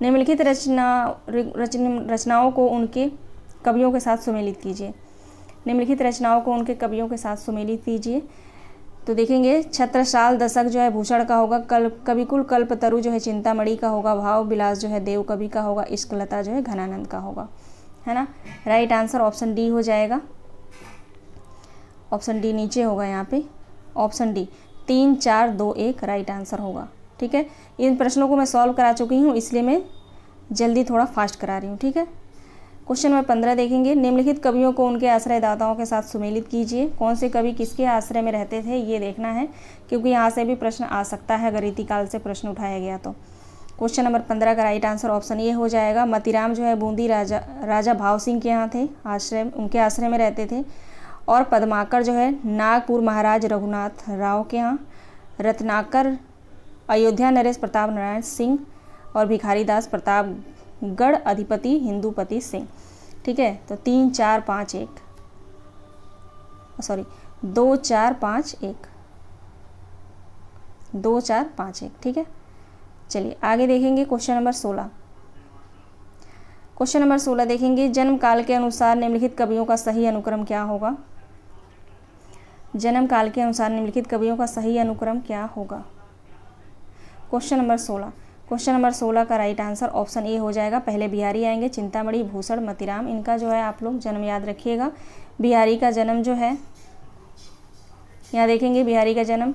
निम्नलिखित रचनाओं को उनके कवियों के साथ सुमेलित कीजिए। निम्नलिखित रचनाओं को उनके कवियों के साथ सुमेलित कीजिए। तो देखेंगे, छत्रसाल दशक जो है भूषण का होगा, कविकुल कल्पतरु जो है चिंतामणि का होगा, भाव विलास जो है देव कवि का होगा, इश्कलता जो है घनानंद का होगा। है ना। राइट आंसर ऑप्शन डी हो जाएगा। ऑप्शन डी नीचे होगा यहाँ पे, ऑप्शन डी 3 4 2 1 राइट आंसर होगा। ठीक है, इन प्रश्नों को मैं सॉल्व करा चुकी हूँ, इसलिए मैं जल्दी थोड़ा फास्ट करा रही हूँ। ठीक है, क्वेश्चन नंबर 15 देखेंगे। निम्नलिखित कवियों को उनके आश्रयदाताओं के साथ सुमेलित कीजिए। कौन से कवि किसके आश्रय में रहते थे ये देखना है, क्योंकि यहाँ से भी प्रश्न आ सकता है अगर रीतिकाल से प्रश्न उठाया गया तो। क्वेश्चन नंबर 15 का राइट आंसर ऑप्शन ए हो जाएगा। मतीराम जो है बूंदी राजा भाव सिंह के यहाँ थे, उनके आश्रय में रहते थे। और पद्माकर जो है नागपुर महाराज रघुनाथ राव के यहाँ, रत्नाकर अयोध्या नरेश प्रताप नारायण सिंह, और भिखारी दास प्रतापगढ़ अधिपति हिंदूपति सिंह। ठीक है, तो 3 4 5 1 सॉरी 2 4 5 1 2 4 5 1। ठीक है, चलिए आगे देखेंगे क्वेश्चन नंबर 16। क्वेश्चन नंबर 16 देखेंगे। जन्म काल के अनुसार निम्नलिखित कवियों का सही अनुक्रम क्या होगा। जन्म काल के अनुसार निम्नलिखित कवियों का सही अनुक्रम क्या होगा। Question number 16। क्वेश्चन नंबर 16 का राइट आंसर ऑप्शन ए हो जाएगा। पहले बिहारी आएंगे, चिंतामणि, भूषण, मतीराम, इनका जो है आप लोग जन्म याद रखिएगा। बिहारी का जन्म जो है यहाँ देखेंगे, बिहारी का जन्म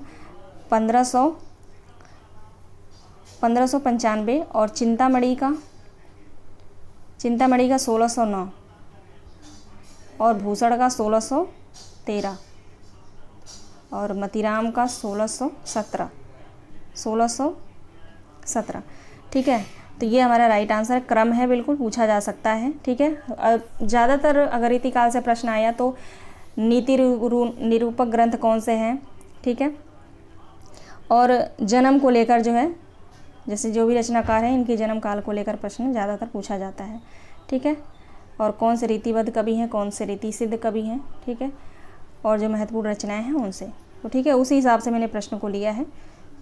1595 और चिंतामणि का 1609 और भूषण का 1613 और मतीराम का 1617। ठीक है, तो ये हमारा राइट आंसर क्रम है, बिल्कुल पूछा जा सकता है। ठीक है, ज़्यादातर अगर रीतिकाल से प्रश्न आया तो नीति निरूपक ग्रंथ कौन से हैं। ठीक है, और जन्म को लेकर जो है, जैसे जो भी रचनाकार हैं इनके जन्म काल को लेकर प्रश्न ज़्यादातर पूछा जाता है। ठीक है, और कौन से रीतिबद्ध कवि हैं, कौन से रीति सिद्ध कवि हैं। ठीक है, और जो महत्वपूर्ण रचनाएं हैं उनसे, तो ठीक है उसी हिसाब से मैंने प्रश्न को लिया है।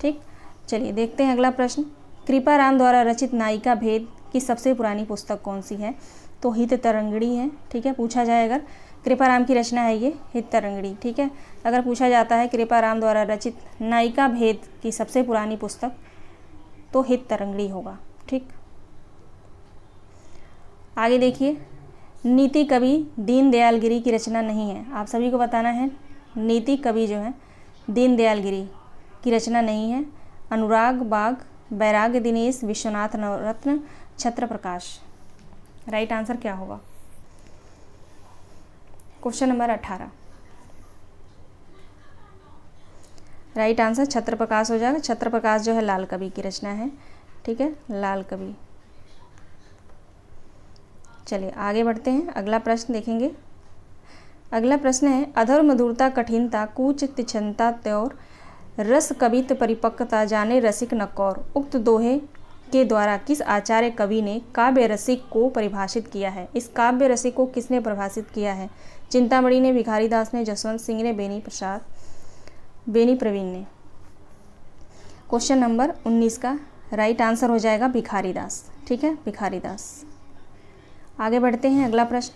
ठीक, चलिए देखते हैं अगला प्रश्न। कृपाराम द्वारा रचित नायिका भेद की सबसे पुरानी पुस्तक कौन सी है। तो हित तरंगिणी है। ठीक है, पूछा जाए अगर कृपाराम की रचना है ये हित तरंगिणी। ठीक है, अगर पूछा जाता है कृपाराम द्वारा रचित नायिका भेद की सबसे पुरानी पुस्तक तो हित तरंगिणी होगा। ठीक, आगे देखिए। नीति कवि दीनदयाल गिरी की रचना नहीं है। आप सभी को बताना है, नीति कवि जो है दीनदयाल गिरी की रचना नहीं है। अनुराग बाग, बैराग्य दिनेश, विश्वनाथ नवरत्न, छत्र प्रकाश। राइट आंसर क्या होगा। Question number 18। राइट आंसर छत्र प्रकाश हो जाएगा। छत्र प्रकाश जो है लाल कवि की रचना है। ठीक है, लाल कवि। चलिए आगे बढ़ते हैं, अगला प्रश्न देखेंगे। अगला प्रश्न है, अधर मधुरता कठिनता कूच तिछनता त्योर रस कवित्व परिपक्वता जाने रसिक नकौर। उक्त दोहे के द्वारा किस आचार्य कवि ने काव्य रसिक को परिभाषित किया है। इस काव्य रसिक को किसने परिभाषित किया है। चिंतामणि ने, भिखारी दास ने, जसवंत सिंह ने, बेनी प्रवीण ने। क्वेश्चन नंबर 19 का राइट आंसर हो जाएगा भिखारी दास। ठीक है, भिखारी दास। आगे बढ़ते हैं, अगला प्रश्न।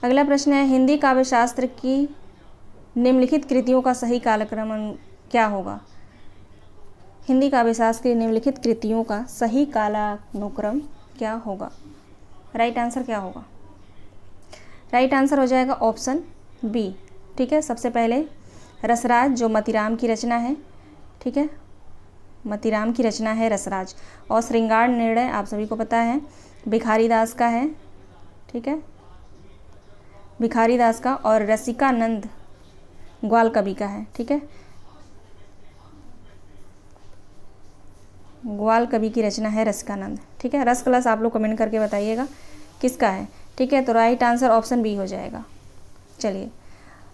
अगला प्रश्न है, हिंदी काव्य शास्त्र की निम्नलिखित कृतियों का सही कालक्रम क्या होगा। हिंदी काव्य शास्त्र की निम्नलिखित कृतियों का सही कालानुक्रम क्या होगा। राइट आंसर क्या होगा। राइट आंसर हो जाएगा ऑप्शन बी। ठीक है, सबसे पहले रसराज जो मतीराम की रचना है। ठीक है, मतीराम की रचना है रसराज। और श्रृंगार निर्णय आप सभी को पता है भिखारी दास का है। ठीक है, भिखारी दास का। और रसिकानंद ग्वाल कवि का है। ठीक है, ग्वाल कवि की रचना है रसिकानंद। ठीक है, रस कलश आप लोग कमेंट करके बताइएगा किसका है। ठीक है, तो राइट आंसर ऑप्शन बी हो जाएगा। चलिए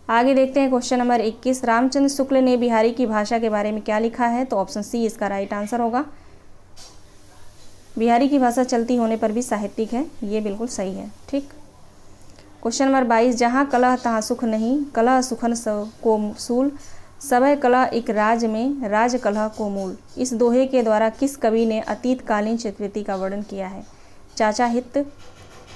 आगे देखते हैं क्वेश्चन नंबर 21। रामचंद्र शुक्ल ने बिहारी की भाषा के बारे में क्या लिखा है। तो ऑप्शन सी इसका राइट आंसर होगा। बिहारी की भाषा चलती होने पर भी साहित्यिक है, ये बिल्कुल सही है। ठीक, क्वेश्चन नंबर 22। जहाँ कलह तहाँ सुख नहीं, कलह सुखन को सूल, सभय कलह एक राज में, राज कलह को मूल। इस दोहे के द्वारा किस कवि ने अतीतकालीन चित्रवृत्ति का वर्णन किया है। चाचा हित,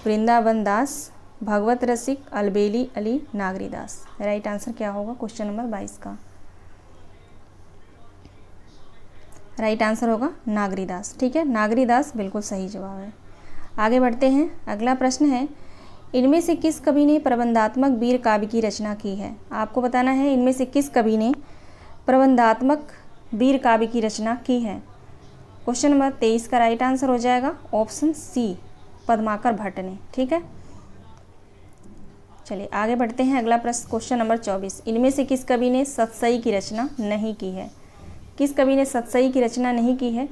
वृंदावन दास, भगवत रसिक, अलबेली अली, नागरी दास। राइट आंसर क्या होगा क्वेश्चन नंबर 22 का। राइट आंसर होगा नागरी दास। ठीक है, नागरी दास बिल्कुल सही जवाब है। आगे बढ़ते हैं। अगला प्रश्न है, इनमें से किस कवि ने प्रबंधात्मक वीर काव्य की रचना की है? आपको बताना है इनमें से किस कवि ने प्रबंधात्मक वीर काव्य की रचना की है। क्वेश्चन नंबर 23 का राइट आंसर हो जाएगा ऑप्शन सी, पद्माकर भट्ट ने। ठीक है, चलिए आगे बढ़ते हैं। अगला प्रश्न क्वेश्चन नंबर 24, इनमें से किस कवि ने सतसई की रचना नहीं की है? किस कवि ने सतसई की रचना नहीं की है?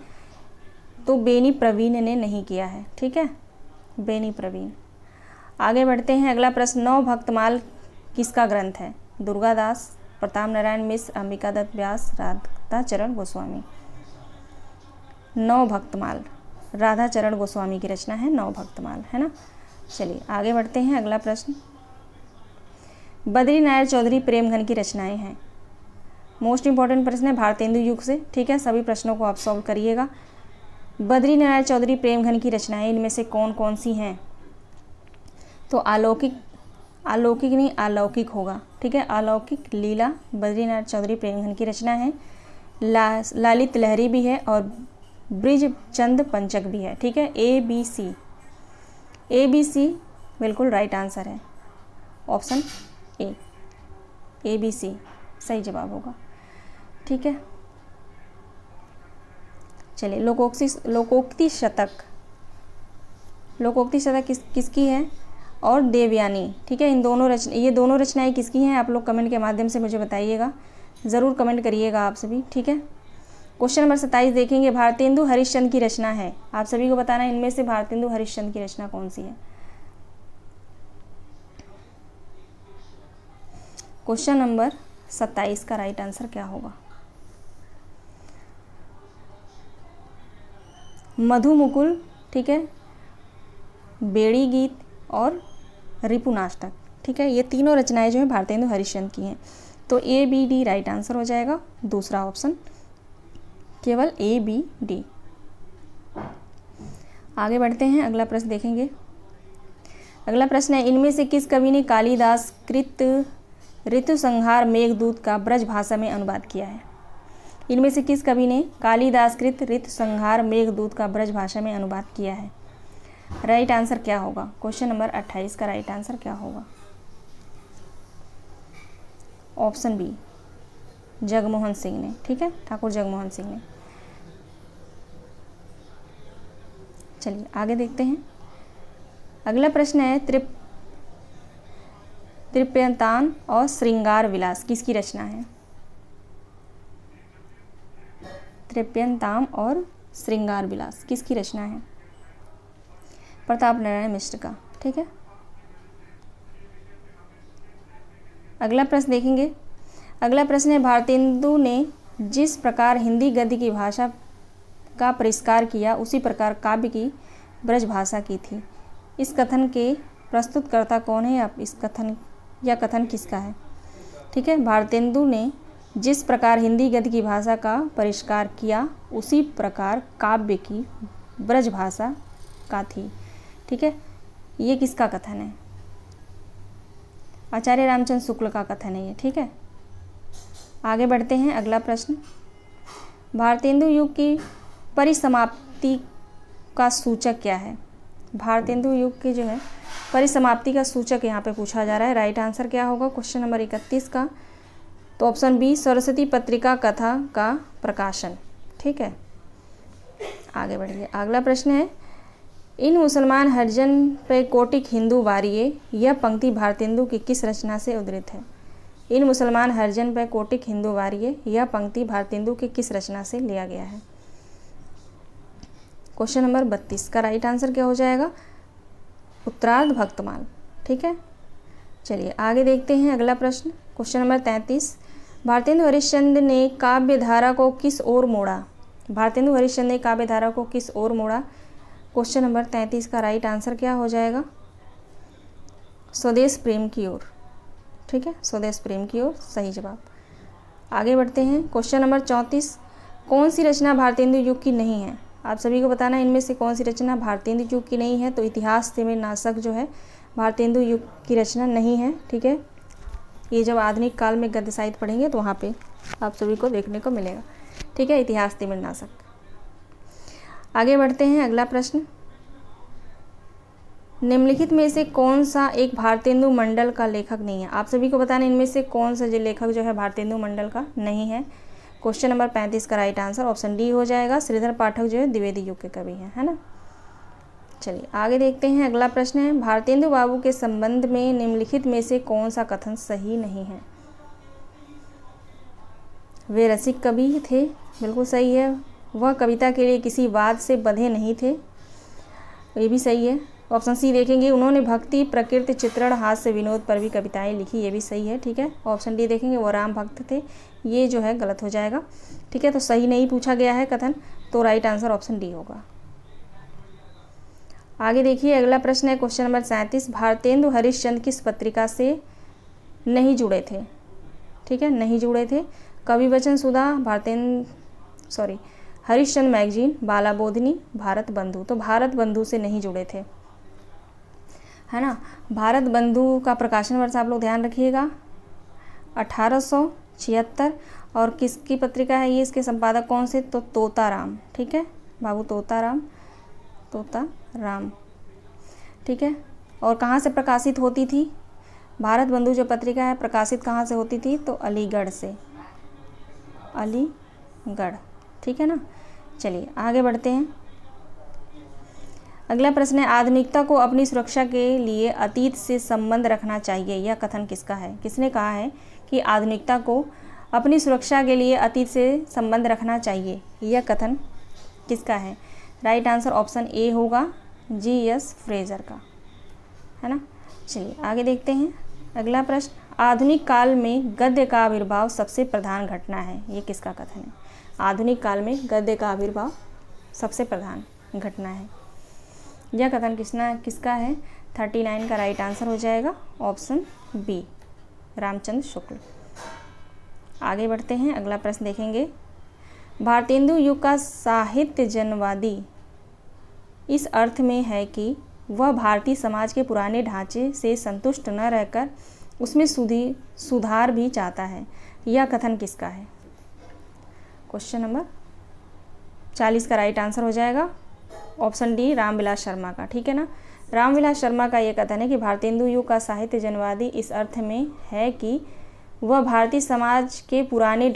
तो बेनी प्रवीण ने नहीं किया है। ठीक है, बेनी प्रवीण। आगे बढ़ते हैं। अगला प्रश्न, नौ भक्तमाल किसका ग्रंथ है? दुर्गादास, प्रताप नारायण मिश्र, अंबिका दत्त व्यास, राधाचरण गोस्वामी। नौ भक्तमाल राधाचरण गोस्वामी की रचना है नौ भक्तमाल, है ना। चलिए आगे बढ़ते हैं। अगला प्रश्न, बद्री नारायण चौधरी प्रेमघन की रचनाएं हैं। मोस्ट इंपॉर्टेंट प्रश्न है भारतेंदु युग से। ठीक है, सभी प्रश्नों को आप सॉल्व करिएगा। बद्री नारायण चौधरी प्रेमघन की रचनाएं इनमें से कौन कौन सी हैं? तो अलौकिक नहीं अलौकिक होगा। ठीक है, अलौकिक, लीला, बद्री नारायण चौधरी प्रेमघन की रचना है। लालित लहरी भी है और ब्रिज चंद पंचक भी है। ठीक है, ए बी सी बिल्कुल राइट आंसर है, ऑप्शन ए बी सी सही जवाब होगा। ठीक है, चलिए लोकोक्ति शतक किसकी है? और देवयानी। ठीक है, ये दोनों रचनाएं किसकी हैं? आप लोग कमेंट के माध्यम से मुझे बताइएगा, ज़रूर कमेंट करिएगा आप सभी। ठीक है, क्वेश्चन नंबर 27 देखेंगे, भारतेंदु हरिश्चंद्र की रचना है। आप सभी को बताना है इनमें से भारतेंदु हरिश्चंद्र की रचना कौन सी है। क्वेश्चन नंबर 27 का राइट आंसर क्या होगा? मधुमुकुल, ठीक है, बेड़ी गीत और रिपुनाष्टक। ठीक है, ये तीनों रचनाएं जो है भारतेंदु हरिश्चंद्र की हैं। तो A B D right answer हो जाएगा, दूसरा ऑप्शन, केवल ए बी डी। आगे बढ़ते हैं। अगला प्रश्न देखेंगे। अगला प्रश्न है, इनमें से किस कवि ने कालिदास कृत ऋतुसंहार मेघदूत का ब्रज भाषा में अनुवाद किया है? इनमें से किस कवि ने कालिदास कृत ऋतुसंहार मेघदूत का ब्रज भाषा में अनुवाद किया है? राइट आंसर क्या होगा? क्वेश्चन नंबर 28 का राइट आंसर क्या होगा? ऑप्शन बी, जगमोहन सिंह ने। ठीक है, ठाकुर जगमोहन सिंह ने। चलिए आगे देखते हैं। अगला प्रश्न है, तृप्यतान और श्रृंगार विलास किसकी रचना है? तृप्यतान और श्रृंगार विलास किसकी रचना है? प्रताप नारायण मिश्र का। ठीक है, अगला प्रश्न देखेंगे। अगला प्रश्न है, भारतेंदु ने जिस प्रकार हिंदी गद्य की भाषा का परिष्कार किया उसी प्रकार काव्य की ब्रज भाषा की थी। इस कथन के प्रस्तुतकर्ता कौन है? आप इस कथन किसका है? ठीक है, भारतेंदु ने जिस प्रकार हिंदी गद्य की भाषा का परिष्कार किया उसी प्रकार काव्य की ब्रज भाषा का थी। ठीक है, ये किसका कथन है? आचार्य रामचंद्र शुक्ल का कथन है ये। ठीक है, आगे बढ़ते हैं। अगला प्रश्न, भारतेंदु युग की परिसमाप्ति का सूचक क्या है? भारतेंदु युग की जो है परिसमाप्ति का सूचक यहाँ पे पूछा जा रहा है। राइट आंसर क्या होगा क्वेश्चन नंबर 31 का? तो ऑप्शन बी, सरस्वती पत्रिका कथा का प्रकाशन। ठीक है, आगे बढ़िए। अगला प्रश्न है, इन मुसलमान हरिजन पे कोटिक हिंदू वारिये, यह पंक्ति भारतेंदु की किस रचना से उद्धृत है? इन मुसलमान हरिजन पे कोटिक हिंदू वारिये, यह पंक्ति भारतेंदु की किस रचना से लिया गया है? क्वेश्चन नंबर 32 का राइट आंसर क्या हो जाएगा? उत्तरार्ध भक्तमाल। ठीक है, चलिए आगे देखते हैं। अगला प्रश्न क्वेश्चन नंबर 33, भारतेंदु हरिश्चंद्र ने काव्य धारा को किस ओर मोड़ा? भारतेंदु हरिश्चंद्र ने काव्य धारा को किस ओर मोड़ा? क्वेश्चन नंबर 33 का राइट आंसर क्या हो जाएगा? स्वदेश प्रेम की ओर। ठीक है, स्वदेश प्रेम की ओर सही जवाब। आगे बढ़ते हैं। क्वेश्चन नंबर 34, कौन सी रचना भारतेंदु युग की नहीं है? आप सभी को बताना है इनमें से कौन सी रचना भारतेंदु युग की नहीं है। तो इतिहास तिमिर नाशक जो है भारतेंदु युग की रचना नहीं है। ठीक है, ये जब आधुनिक काल में गद्य साहित्य पढ़ेंगे तो वहाँ पे आप सभी को देखने को मिलेगा। ठीक है, इतिहास तिमिर नाशक। आगे बढ़ते हैं। अगला प्रश्न, निम्नलिखित में से कौन सा एक भारतेंदु मंडल का लेखक नहीं है? आप सभी को बताना इनमें से कौन सा जो लेखक जो है भारतेंदु मंडल का नहीं है। क्वेश्चन नंबर 35 का राइट आंसर ऑप्शन डी हो जाएगा। श्रीधर पाठक जो है द्विवेदी युग के कवि हैं, है ना। चलिए आगे देखते हैं। अगला प्रश्न है, भारतेंदु बाबू के संबंध में निम्नलिखित में से कौन सा कथन सही नहीं है? वे रसिक कवि थे, बिल्कुल सही है। वह कविता के लिए किसी वाद से बंधे नहीं थे, ये भी सही है। ऑप्शन सी देखेंगे, उन्होंने भक्ति, प्रकृति, चित्रण, हास्य, विनोद पर भी कविताएं लिखी, ये भी सही है। ठीक है, ऑप्शन डी देखेंगे, वो राम भक्त थे, ये जो है गलत हो जाएगा। ठीक है, तो सही नहीं पूछा गया है कथन, तो राइट आंसर ऑप्शन डी होगा। आगे देखिए, अगला प्रश्न है क्वेश्चन नंबर 37, भारतेंदु हरिश्चंद्र किस पत्रिका से नहीं जुड़े थे? ठीक है, नहीं जुड़े थे। कवि वचन सुधा, हरिश्चंद्र मैगजीन, बाला बोधिनी, भारत बंधु। तो भारत बंधु से नहीं जुड़े थे, है ना। भारत बंधु का प्रकाशन वर्ष आप लोग ध्यान रखिएगा 1876। और किसकी पत्रिका है ये? इसके संपादक कौन से? तो तोताराम। ठीक है, बाबू तोताराम। ठीक है, और कहाँ से प्रकाशित होती थी? भारत बंधु जो पत्रिका है प्रकाशित कहाँ से होती थी? तो अलीगढ़ से, अलीगढ़। ठीक है ना। चलिए आगे बढ़ते हैं। अगला प्रश्न है, आधुनिकता को अपनी सुरक्षा के लिए अतीत से संबंध रखना चाहिए, यह कथन किसका है? किसने कहा है कि आधुनिकता को अपनी सुरक्षा के लिए अतीत से संबंध रखना चाहिए, यह कथन किसका है? राइट आंसर ऑप्शन ए होगा, जी.एस. फ्रेजर का, है ना। चलिए आगे देखते हैं। अगला प्रश्न, आधुनिक काल में गद्य का आविर्भाव सबसे प्रधान घटना है, ये किसका कथन है? आधुनिक काल में गद्य का आविर्भाव सबसे प्रधान घटना है, यह कथन किसका है? 39 का राइट आंसर हो जाएगा ऑप्शन बी, रामचंद्र शुक्ल। आगे बढ़ते हैं। अगला प्रश्न देखेंगे, भारतेंदु युग का साहित्य जनवादी इस अर्थ में है कि वह भारतीय समाज के पुराने ढांचे से संतुष्ट न रहकर उसमें सुधार भी चाहता है, यह कथन किसका है? क्वेश्चन नंबर 40 का राइट आंसर हो जाएगा ऑप्शन डी, रामविलास शर्मा का। ठीक है ना। रामविलास शर्मा का यह कथन है कि भारतेंदु युग का साहित्य जनवादी इस अर्थ में है कि वह भारतीय समाज के पुराने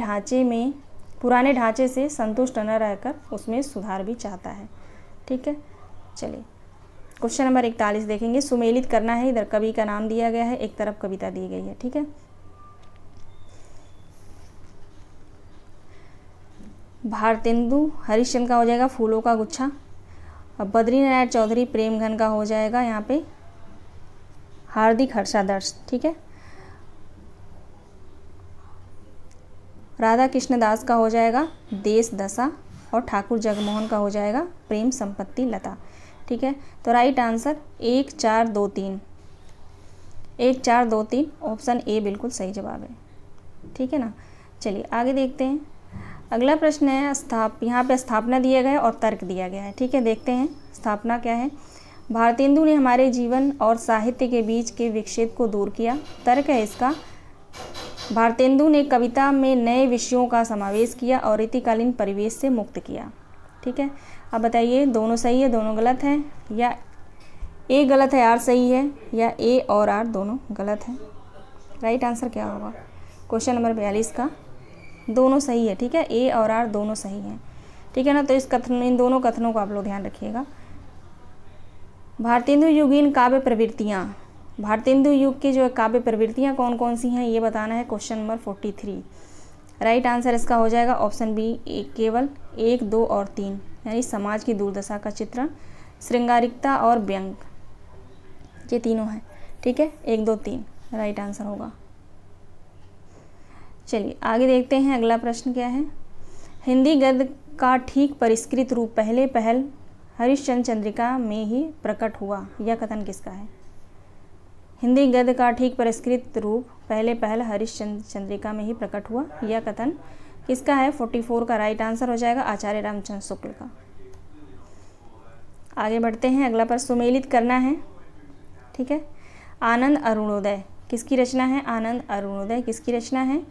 ढांचे से संतुष्ट न रहकर उसमें सुधार भी चाहता है। ठीक है, चलिए क्वेश्चन नंबर 41 देखेंगे। सुमेलित करना है, इधर कवि का नाम दिया गया है, एक तरफ कविता दी गई है। ठीक है, भारतेंदु हरिश्चंद्र का हो जाएगा फूलों का गुच्छा। अब बद्रीनारायण चौधरी प्रेमघन का हो जाएगा यहाँ पे हार्दिक हर्षादर्श। ठीक है, राधा कृष्ण दास का हो जाएगा देश दशा, और ठाकुर जगमोहन का हो जाएगा प्रेम संपत्ति लता। ठीक है, तो राइट आंसर 1 4 2 3 1 4 2 3 ऑप्शन ए बिल्कुल सही जवाब है। ठीक है ना। चलिए आगे देखते हैं। अगला प्रश्न है, यहाँ पे स्थापना दिया गया है और तर्क दिया गया है। ठीक है, देखते हैं स्थापना क्या है। भारतेंदु ने हमारे जीवन और साहित्य के बीच के विक्षेप को दूर किया। तर्क है इसका, भारतेंदु ने कविता में नए विषयों का समावेश किया और रीतिकालीन परिवेश से मुक्त किया। ठीक है, अब बताइए दोनों सही है दोनों गलत है, या ए गलत है आर सही है, या ए और आर दोनों गलत है? राइट आंसर क्या होगा? क्वेश्चन नंबर 42 का दोनों सही है। ठीक है, ए और आर दोनों सही हैं। ठीक है ना। तो इन दोनों कथनों को आप लोग ध्यान रखिएगा। भारतेंदु युगीन काव्य प्रवृत्तियाँ, भारतेंदु युग की जो काव्य प्रवृत्तियाँ कौन कौन सी हैं ये बताना है। Question number 43। राइट आंसर इसका हो जाएगा ऑप्शन बी, केवल 1 2 और 3, यानी समाज की दुर्दशा का चित्रण, श्रृंगारिकता और व्यंग, ये तीनों हैं। ठीक है, 1 2 3 राइट आंसर होगा। चलिए आगे देखते हैं। अगला प्रश्न क्या है, हिंदी गद्य का ठीक परिष्कृत रूप पहल हरिश्चंद्र चंद्रिका में ही प्रकट हुआ, यह कथन किसका है? हिंदी गद्य का ठीक परिष्कृत रूप पहल हरिश्चंद्र चंद्रिका में ही प्रकट हुआ, यह कथन किसका है? 44 का राइट आंसर हो जाएगा आचार्य रामचंद्र शुक्ल का। आगे बढ़ते हैं। अगला प्रश्न, सुमेलित करना है। ठीक है, आनंद अरुणोदय किसकी रचना है? आनंद अरुणोदय किसकी रचना है?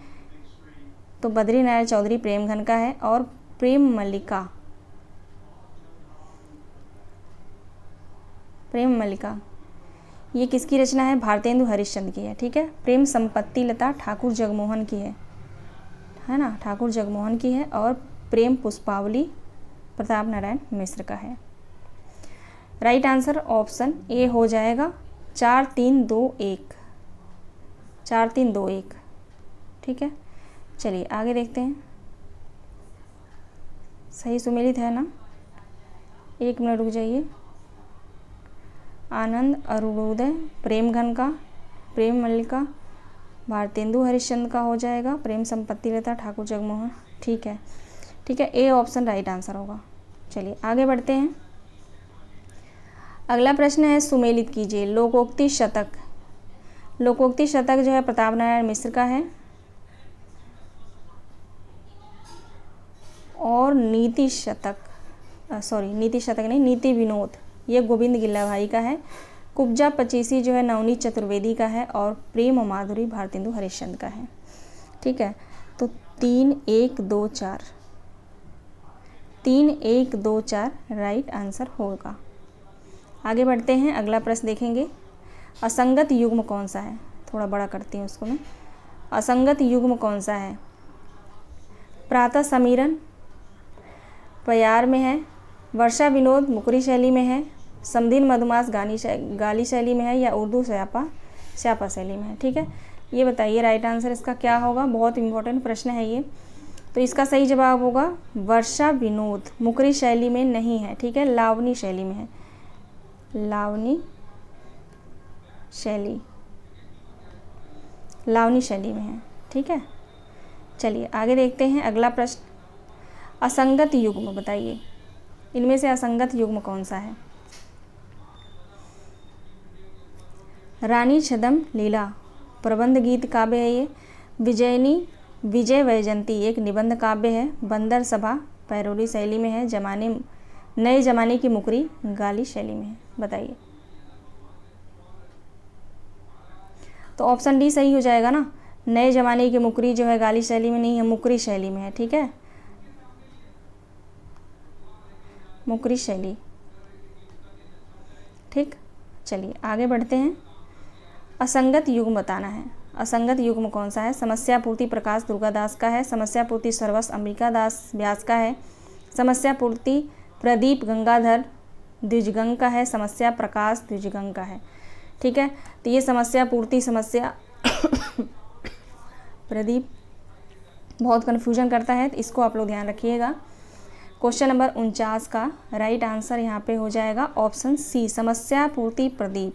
तो बद्रीनारायण चौधरी प्रेमघन का है। और प्रेम मल्लिका ये किसकी रचना है? भारतेंदु हरिश्चंद्र की है, ठीक है। प्रेम संपत्ति लता ठाकुर जगमोहन की है ना, ठाकुर जगमोहन की है। और प्रेम पुष्पावली प्रताप नारायण मिश्र का है। राइट आंसर ऑप्शन ए हो जाएगा 4 3 2 1, 4 3 2 1, ठीक है। चलिए आगे देखते हैं। सही सुमेलित है ना? 1 मिनट रुक जाइए। आनंद अरुणोदय प्रेम घन का, प्रेम मल्लिका भारतेंदु हरिश्चंद्र का हो जाएगा, प्रेम संपत्ति लता ठाकुर जगमोहन, ठीक है, ठीक है। ए ऑप्शन राइट आंसर होगा। चलिए आगे बढ़ते हैं। अगला प्रश्न है सुमेलित कीजिए। लोकोक्ति शतक, लोकोक्ति शतक जो है प्रताप नारायण मिश्र का है। और नीति शतक, नीति शतक नहीं, नीति विनोद, ये गोविंद गिल्ला भाई का है। कुब्जा पचीसी जो है नवनीत चतुर्वेदी का है। और प्रेम माधुरी भारतेंदु हरिश्चंद्र का है, ठीक है। तो 3 1 2 4, 3 1 2 4 राइट आंसर होगा। आगे बढ़ते हैं। अगला प्रश्न देखेंगे। असंगत युग्म कौन सा है? थोड़ा बड़ा करती हूँ उसको मैं। असंगत युग्म कौन सा है? प्रातः समीरन प्यार में है, वर्षा विनोद मुकरी शैली में है, समदिन मधुमास गाली शैली में है, या उर्दू स्यापा शैली में है, ठीक है। ये बताइए राइट आंसर इसका क्या होगा। बहुत इंपॉर्टेंट प्रश्न है ये। तो इसका सही जवाब होगा वर्षा विनोद मुकरी शैली में नहीं है, ठीक है, लावनी शैली में है, लावनी शैली में है, ठीक है। चलिए आगे देखते हैं। अगला प्रश्न असंगत युग्म बताइए। इनमें से असंगत युग्म कौन सा है? रानी छदम लीला प्रबंध गीत काव्य है ये। विजयनी विजय वैजयंती एक निबंध काव्य है। बंदर सभा पैरोली शैली में है। नए जमाने की मुकरी गाली शैली में है। बताइए। तो ऑप्शन डी सही हो जाएगा ना। नए जमाने की मुकरी जो है गाली शैली में नहीं है, मुकरी शैली में है, ठीक है, मुकरी शैली, ठीक। चलिए आगे बढ़ते हैं। असंगत युग्म बताना है। असंगत युग्म कौन सा है? समस्या पूर्ति प्रकाश दुर्गादास का है। समस्या पूर्ति सर्वस अंबिका दास व्यास का है। समस्या पूर्ति प्रदीप गंगाधर द्विजगंग का है। समस्या प्रकाश द्विजगंग का है, ठीक है। तो ये समस्या पूर्ति समस्या प्रदीप बहुत कन्फ्यूजन करता है, तो इसको आप लोग ध्यान रखिएगा। क्वेश्चन नंबर 49 का राइट आंसर यहाँ पे हो जाएगा ऑप्शन सी समस्या पूर्ति प्रदीप।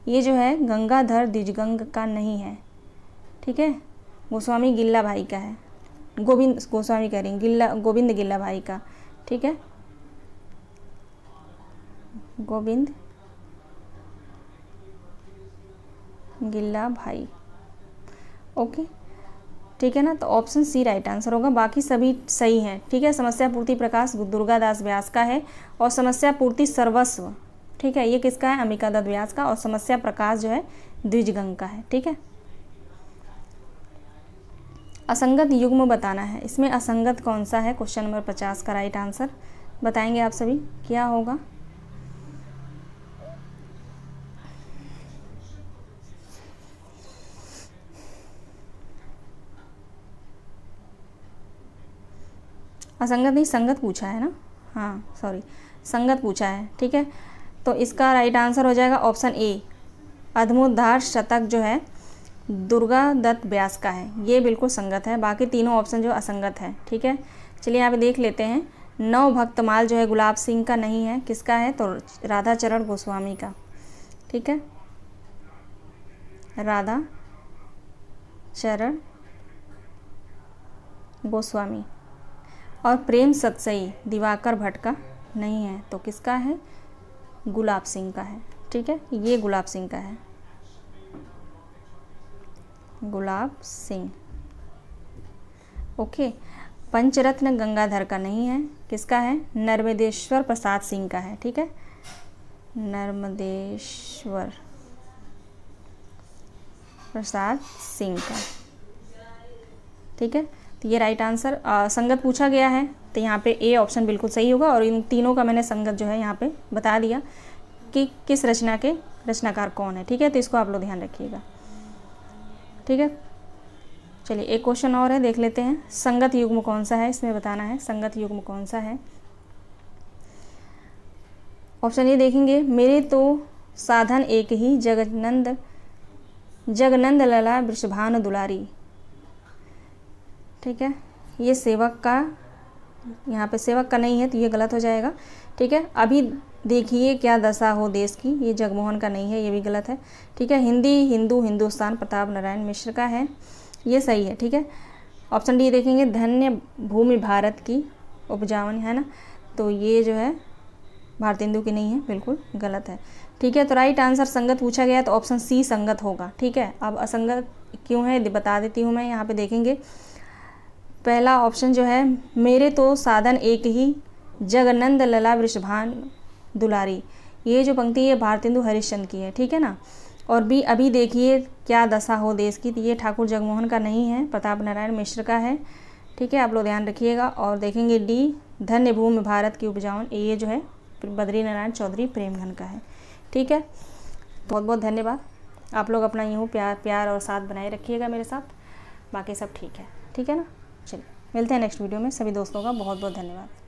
ये जो है गंगाधर द्विजगंग का नहीं है, ठीक है, गोस्वामी गिल्ला भाई का है। गोविंद गोस्वामी कह रही हूँ, गोविंद गिल्ला भाई का, ठीक है, गोविंद गिल्ला भाई, ओके, ठीक है ना। तो ऑप्शन सी राइट आंसर होगा। बाकी सभी सही हैं, ठीक है। समस्या पूर्ति प्रकाश दुर्गादास व्यास का है। और समस्या पूर्ति सर्वस्व, ठीक है, ये किसका है? अंबिका दत्त व्यास का। और समस्या प्रकाश जो है द्विजगंग का है, ठीक है। असंगत युग्म बताना है। इसमें असंगत कौन सा है? क्वेश्चन नंबर 50 का राइट आंसर बताएंगे आप सभी क्या होगा। असंगत नहीं, संगत पूछा है ना, हाँ सॉरी, संगत पूछा है, ठीक है। तो इसका राइट आंसर हो जाएगा ऑप्शन ए अधमोद्धार शतक जो है दुर्गा दत्त व्यास का है। ये बिल्कुल संगत है। बाकी तीनों ऑप्शन जो असंगत है, ठीक है। चलिए यहाँ पे देख लेते हैं। नव भक्तमाल जो है गुलाब सिंह का नहीं है, किसका है? तो राधा चरण गोस्वामी का, ठीक है, राधा चरण गोस्वामी। और प्रेम सतसई दिवाकर भट्ट का नहीं है, तो किसका है? गुलाब सिंह का है, ठीक है, ये गुलाब सिंह का है, गुलाब सिंह, ओके। पंचरत्न गंगाधर का नहीं है, किसका है? नर्मदेश्वर प्रसाद सिंह का है, ठीक है, नर्मदेश्वर प्रसाद सिंह का, ठीक है। तो ये राइट आंसर संगत पूछा गया है, तो यहाँ पे ए ऑप्शन बिल्कुल सही होगा। और इन तीनों का मैंने संगत जो है यहाँ पे बता दिया, कि किस रचना के रचनाकार कौन है, ठीक है। तो इसको आप लोग ध्यान रखिएगा, ठीक है। चलिए एक क्वेश्चन और है, देख लेते हैं। संगत युग्म कौन सा है, इसमें बताना है संगत युग्म कौन सा है। ऑप्शन ए देखेंगे, मेरे तो साधन एक ही जगनंद लला वृषभान दुलारी, ठीक है। ये सेवक का, यहाँ पे सेवक का नहीं है तो ये गलत हो जाएगा, ठीक है। अभी देखिए क्या दशा हो देश की, ये जगमोहन का नहीं है, ये भी गलत है, ठीक है। हिंदुस्तान प्रताप नारायण मिश्र का है, ये सही है, ठीक है। ऑप्शन डी देखेंगे, धन्य भूमि भारत की उपजावन, है ना, तो ये जो है भारतेंदु की नहीं है, बिल्कुल गलत है, ठीक है। तो राइट आंसर संगत पूछा गया तो ऑप्शन सी संगत होगा, ठीक है। अब असंगत क्यों है बता देती हूँ मैं, यहाँ पे देखेंगे। पहला ऑप्शन जो है, मेरे तो साधन एक ही जगनंद लला वृषभान दुलारी, ये जो पंक्ति है भारतेंदु हरिश्चंद्र की है, ठीक है ना। और बी, अभी देखिए क्या दशा हो देश की, तो ये ठाकुर जगमोहन का नहीं है, प्रताप नारायण मिश्र का है, ठीक है। आप लोग ध्यान रखिएगा। और देखेंगे डी, धन्य भूमि भारत की उपजावन, ये जो है बद्री नारायण चौधरी प्रेमघन का है, ठीक है। बहुत बहुत धन्यवाद। आप लोग अपना यूँ प्यार और साथ बनाए रखिएगा मेरे साथ, बाकी सब ठीक है ना। चलिए मिलते हैं नेक्स्ट वीडियो में। सभी दोस्तों का बहुत बहुत धन्यवाद।